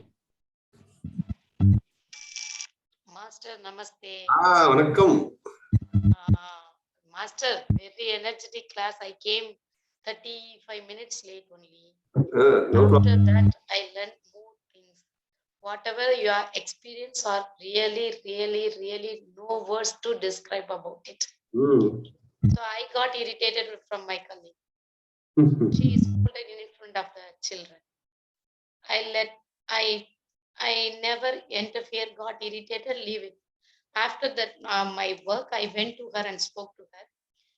Master, namaste. Vanakkam. Master, very energetic class. I came 35 minutes late only. No After problem. that, I learned more things. Whatever your experience are really no words to describe about it. So I got irritated from my colleague. She is scolded in front of the children. I never interfere, got irritated, leave it. After that, my work, I went to her and spoke to her.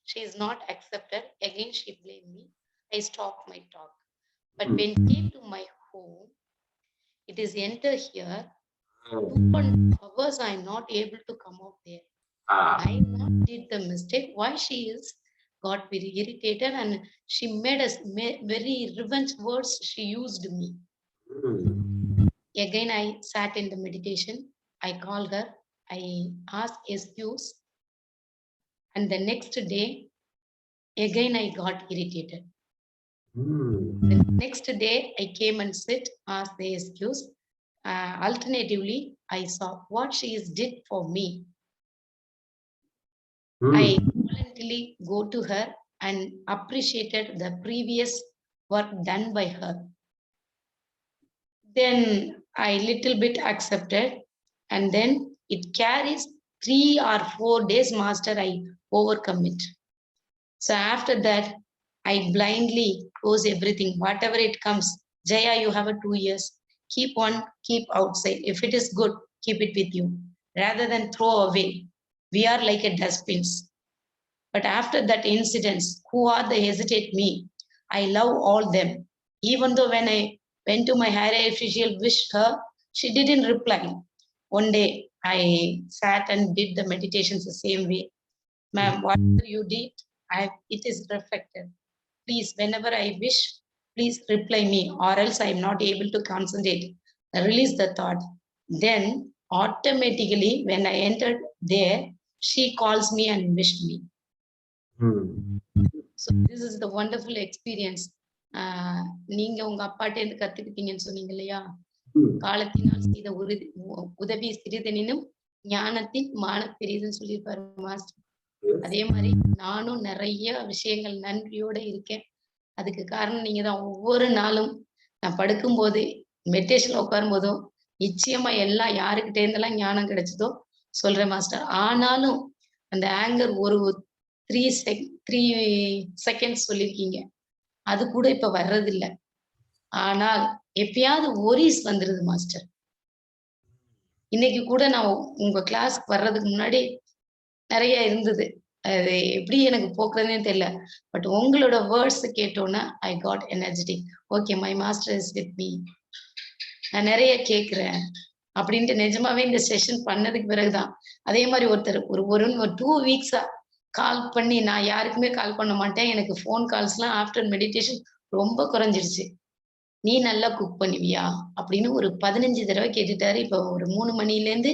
She is not accepted. Again, she blamed me. I stopped my talk. But when came to my home, it is enter here. 2.5 hours, I am not able to come out there. I not did the mistake. Why she is got very irritated, and she made us very revenge words. She used me. Again, I sat in the meditation. I called her. I asked excuse, and the next day, again I got irritated. The next day, I came and sit, asked the excuse. Alternatively, I saw what she did for me. I voluntarily go to her and appreciated the previous work done by her. Then I little bit accepted, and then it carries 3 or 4 days, Master, I overcome it. So after that, I blindly close everything, whatever it comes. Jaya, you have 2 years. Keep on, keep outside. If it is good, keep it with you, rather than throw away. We are like a dustbins. But after that incident, who are they hesitate me? I love all them. Even though when I Went to my higher official, wished her. She didn't reply. One day, I sat and did the meditations the same way. Ma'am, whatever you did, it is reflected. Please, whenever I wish, please reply me, or else I am not able to concentrate. Release the thought. Then, automatically, when I entered there, she calls me and wished me. So this is the wonderful experience. நீங்க உங்க அப்பாட்ட இருந்து கத்துக்கிட்டீங்கன்னு சொன்னீங்க இல்லையா? காலத்தினால் செய்த உதவி சிறிதெனினும் ஞானத்தின் மான பெரியதுன்னு சொல்லியிருப்பாரு மாஸ்டர். அதே மாதிரி நானும் நிறைய விஷயங்கள் நன்றியோட இருக்கேன். அதுக்கு காரணம் நீங்க தான். ஒவ்வொரு நாளும் நான் படுக்கும் போது மெடிடேஷன்ல உட்காரும் போதும் நிச்சயமா எல்லாம் யாருக்கிட்ட இருந்தெல்லாம் ஞானம் கிடைச்சதோ சொல்றேன் மாஸ்டர். ஆனாலும் அந்த ஆங்கர் ஒரு 3 செகண்ட்ஸ் சொல்லியிருக்கீங்க, அது கூட இப்ப வர்றதில்லை. ஆனால் எப்பயாவது ஒரிஸ் வந்துருது மாஸ்டர். இன்னைக்கு கூட நான் உங்க கிளாஸ்க்கு வர்றதுக்கு முன்னாடி நிறைய இருந்தது, அது எப்படி எனக்கு போக்குறதுனே தெரியல. பட் உங்களோட வேர்ட்ஸ் கேட்டோன்னா I got energetic. Okay, my master is with me. நான் நிறைய கேட்கிறேன் அப்படின்ட்டு நிஜமாவே இந்த செஷன் பண்ணதுக்கு பிறகுதான். அதே மாதிரி ஒருத்தர் ஒரு 2 வீக்ஸா கால் பண்ணி, நான் யாருக்குமே கால் பண்ண மாட்டேன், எனக்கு ஃபோன் கால்ஸ்லாம் ஆஃப்டர் மெடிடேஷன் ரொம்ப குறைஞ்சிருச்சு. நீ நல்லா குக் பண்ணுவியா அப்படின்னு ஒரு 15 தடவை கேட்டுட்டாரு. இப்போ ஒரு 3 மணிலேருந்து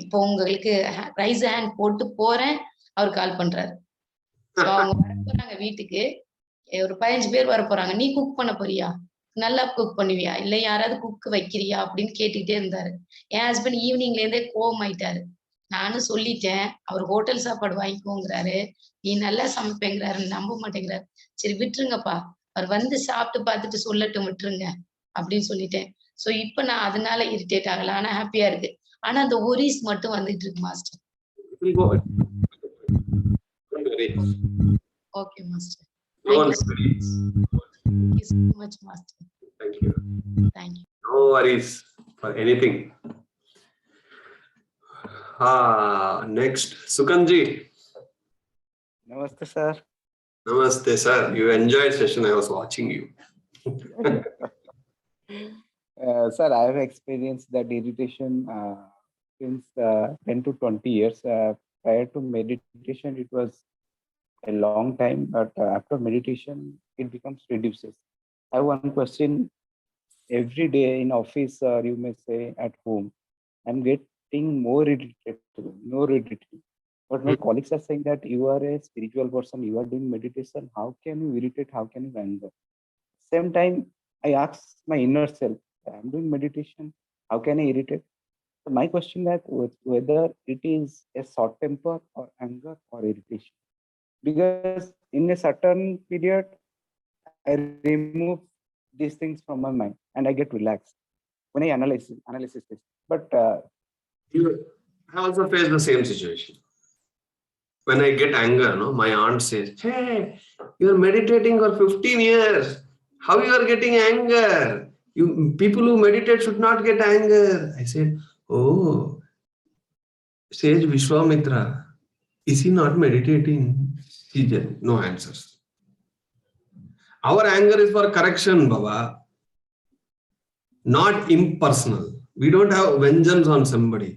இப்போ உங்களுக்கு ரைஸ் ஹேண்ட் போட்டு போறேன், அவர் கால் பண்றாரு. அவங்க வர போறாங்க வீட்டுக்கு, ஒரு 15 பேர் வர போறாங்க. நீ குக் பண்ண போறியா, நல்லா குக் பண்ணுவியா, இல்ல யாராவது குக் வைக்கிறியா அப்படின்னு கேட்டுக்கிட்டே இருந்தாரு. என் ஹஸ்பண்ட் ஈவினிங்ல இருந்தே கோவம் ஆயிட்டாரு. நானும் சொல்லிட்டேன், அவர் ஹோட்டல் சாப்பாடு வாங்கிக்கோங்கிறாரு, நீ நல்லா சமைப்பேங்கிறாரு, நம்ப மாட்டேங்கிறாரு. சரி விட்டுருங்கப்பா, அவர் வந்து சாப்பிட்டு பார்த்துட்டு சொல்லட்டும், விட்டுருங்க அப்படின்னு சொல்லிட்டேன். சோ இப்ப நான் அதனால இரிட்டேட் ஆகல, ஆனா ஹாப்பியா இருக்கு. ஆனா அந்த ஒரிஸ் மட்டும் வந்துட்டு இருக்கு master. Okay master. Thank you so much, master. Thank you. Thank you. No worries for anything. Next, Sukanji. Namaste, sir. Namaste, sir. You enjoyed session. I was watching you. Sir, I have experienced that irritation since 10 to 20 years. Prior to meditation, it was a long time, but after meditation, it becomes reduces. I have one question. Every day in office, or you may say at home, I'm getting more irritated. But my colleagues are saying that you are a spiritual person, you are doing meditation. How can you irritate? How can you anger? Same time, I ask my inner self, I'm doing meditation. How can I irritate? So my question is whether it is a short temper or anger or irritation. Because in a certain period, I remove these things from my mind and I get relaxed when I analyze this. But I also face the same situation. When I get anger, no, my aunt says, "Hey, you're meditating for 15 years. How you are getting anger? People who meditate should not get anger." I said, "Oh, Sage Vishwamitra, is he not meditating?" She said, "No answers." Our anger is for correction, Baba, not impersonal. We don't have vengeance on somebody.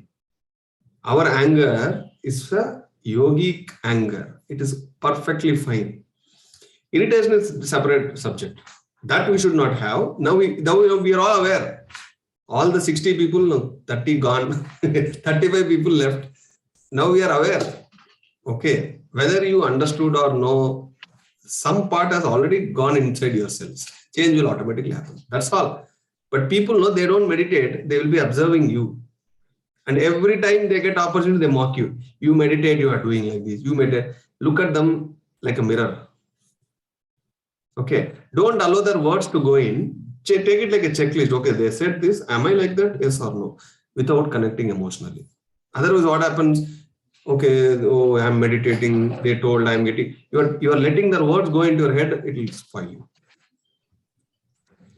Our anger is for yogic anger. It is perfectly fine. Irritation is a separate subject. That we should not have. Now we are all aware. All the 60 people, 30 gone, 35 people left. Now we are aware. Okay. Whether you understood or no, some part has already gone inside yourselves. Change will automatically happen. That's all. But people know they don't meditate. They will be observing you. And every time they get opportunity, they mock you. You meditate, you are doing like this. You meditate. Look at them like a mirror. Okay. Don't allow their words to go in. Take it like a checklist. Okay, they said this. Am I like that? Yes or no? Without connecting emotionally. Otherwise, what happens? Okay, oh, I'm meditating. They told I'm getting. You are letting their words go into your head. It will spoil you.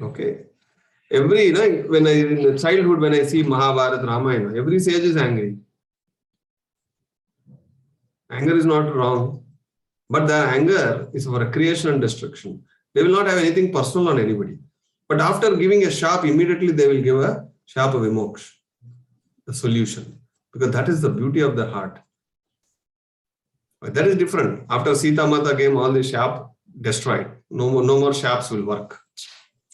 Okay. When in childhood, when I see Mahabharata, Ramayana, every sage is angry. Anger is not wrong, but the anger is for creation and destruction. They will not have anything personal on anybody. But after giving a shap, immediately they will give a shap of vimoksha, the solution, because that is the beauty of the heart. But that is different. After Sita Mata came, all the shap destroyed. No more shaps will work.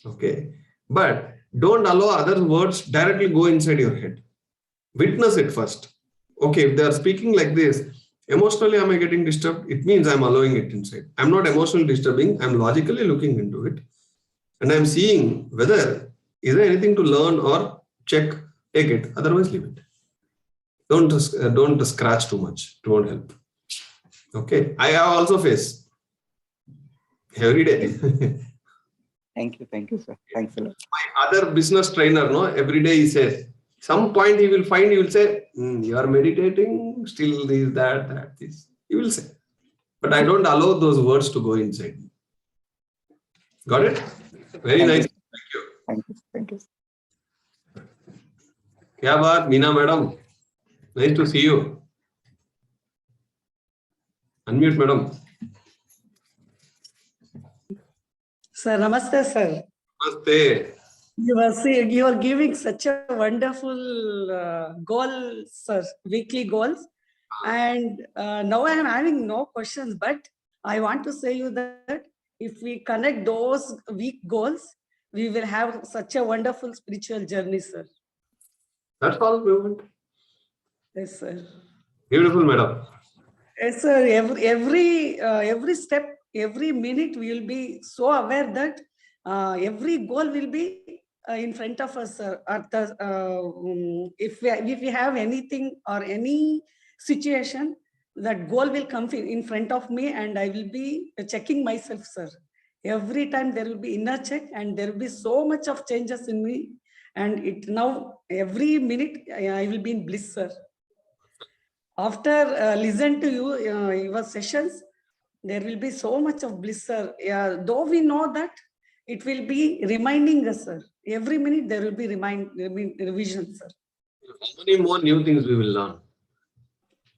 Okay. But don't allow other words directly go inside your head. Witness it first. Okay, if they are speaking like this, emotionally am I getting disturbed? It means I'm allowing it inside. I'm not emotionally disturbing. I'm logically looking into it. And I'm seeing whether is there anything to learn or check, take it. Otherwise, leave it. Don't scratch too much. It won't help. Okay. I have also faced every day. Thank you, sir. Thanks a lot. My other business trainer, no, every day he says, some point he will find, he will say, you are meditating, still this, that, this. He will say. But I don't allow those words to go inside. Got it? Very nice. Thank you. Thank you. Kya baat, Meena madam? Nice to see you. Unmute, madam. Sir, namaste, sir. Namaste. You are giving such a wonderful goal, sir, weekly goals. And now I am having no questions, but I want to say you that if we connect those week goals, we will have such a wonderful spiritual journey, sir. That's all we want. Yes, sir. Beautiful, madam. Yes, sir. Every step, every minute, we will be so aware that every goal will be in front of us, sir. At the, if we have anything or any situation, that goal will come in front of me, and I will be checking myself, sir. Every time there will be inner check, and there will be so much of changes in me. And it now every minute I will be in bliss, sir. After listen to you, your sessions, there will be so much of bliss, sir. Though we know that it will be reminding us, sir. Every minute there will be revision, sir. How many more new things we will learn?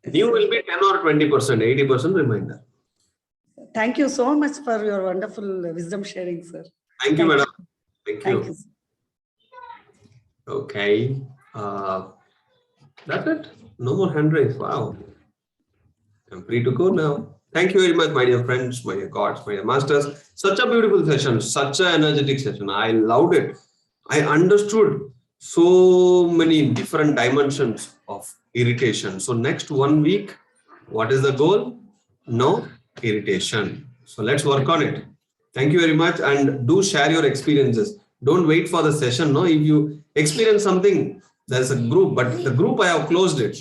New will be 10 or 20%, 80% reminder. Thank you so much for your wonderful wisdom sharing, sir. Thank you, madam. Thank you. Thank you, sir. Okay. That's it. No more hand raise. Wow. I'm free to go now. Thank you very much, my dear friends, my dear gods, my dear masters. Such a beautiful session, such an energetic session. I loved it. I understood so many different dimensions of irritation. So next 1 week, what is the goal? No irritation. So let's work on it. Thank you very much, and do share your experiences. Don't wait for the session. No, if you experience something, there's a group, but the group I have closed it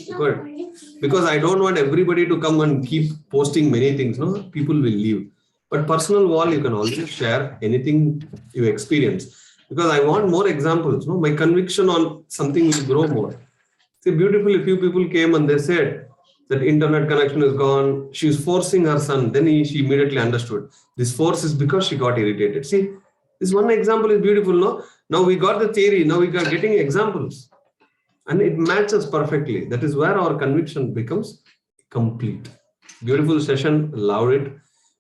because I don't want everybody to come and keep posting many things. No, people will leave. But personal wall, you can always share anything you experience, because I want more examples. No, my conviction on something will grow more. See, beautifully, few people came and they said that internet connection is gone. She's forcing her son. Then she immediately understood this force is because she got irritated. See, this one example is beautiful. No, now we got the theory. Now we are getting examples, and it matches perfectly. That is where our conviction becomes complete. Beautiful session. Loved it.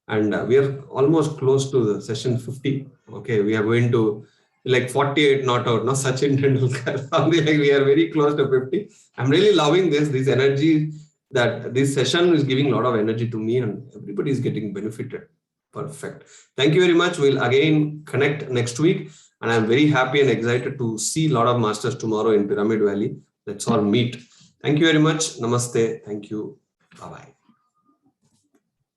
And we are almost close to the session 50. Okay, we are going to like 48 not out. No, Sachin Tendulkar. Something like we are very close to 50. I'm really loving this energy, that this session is giving a lot of energy to me, and everybody is getting benefited. Perfect. Thank you very much. We'll again connect next week. And I'm very happy and excited to see a lot of masters tomorrow in Pyramid Valley. Let's all meet. Thank you very much. Namaste. Thank you. Bye-bye.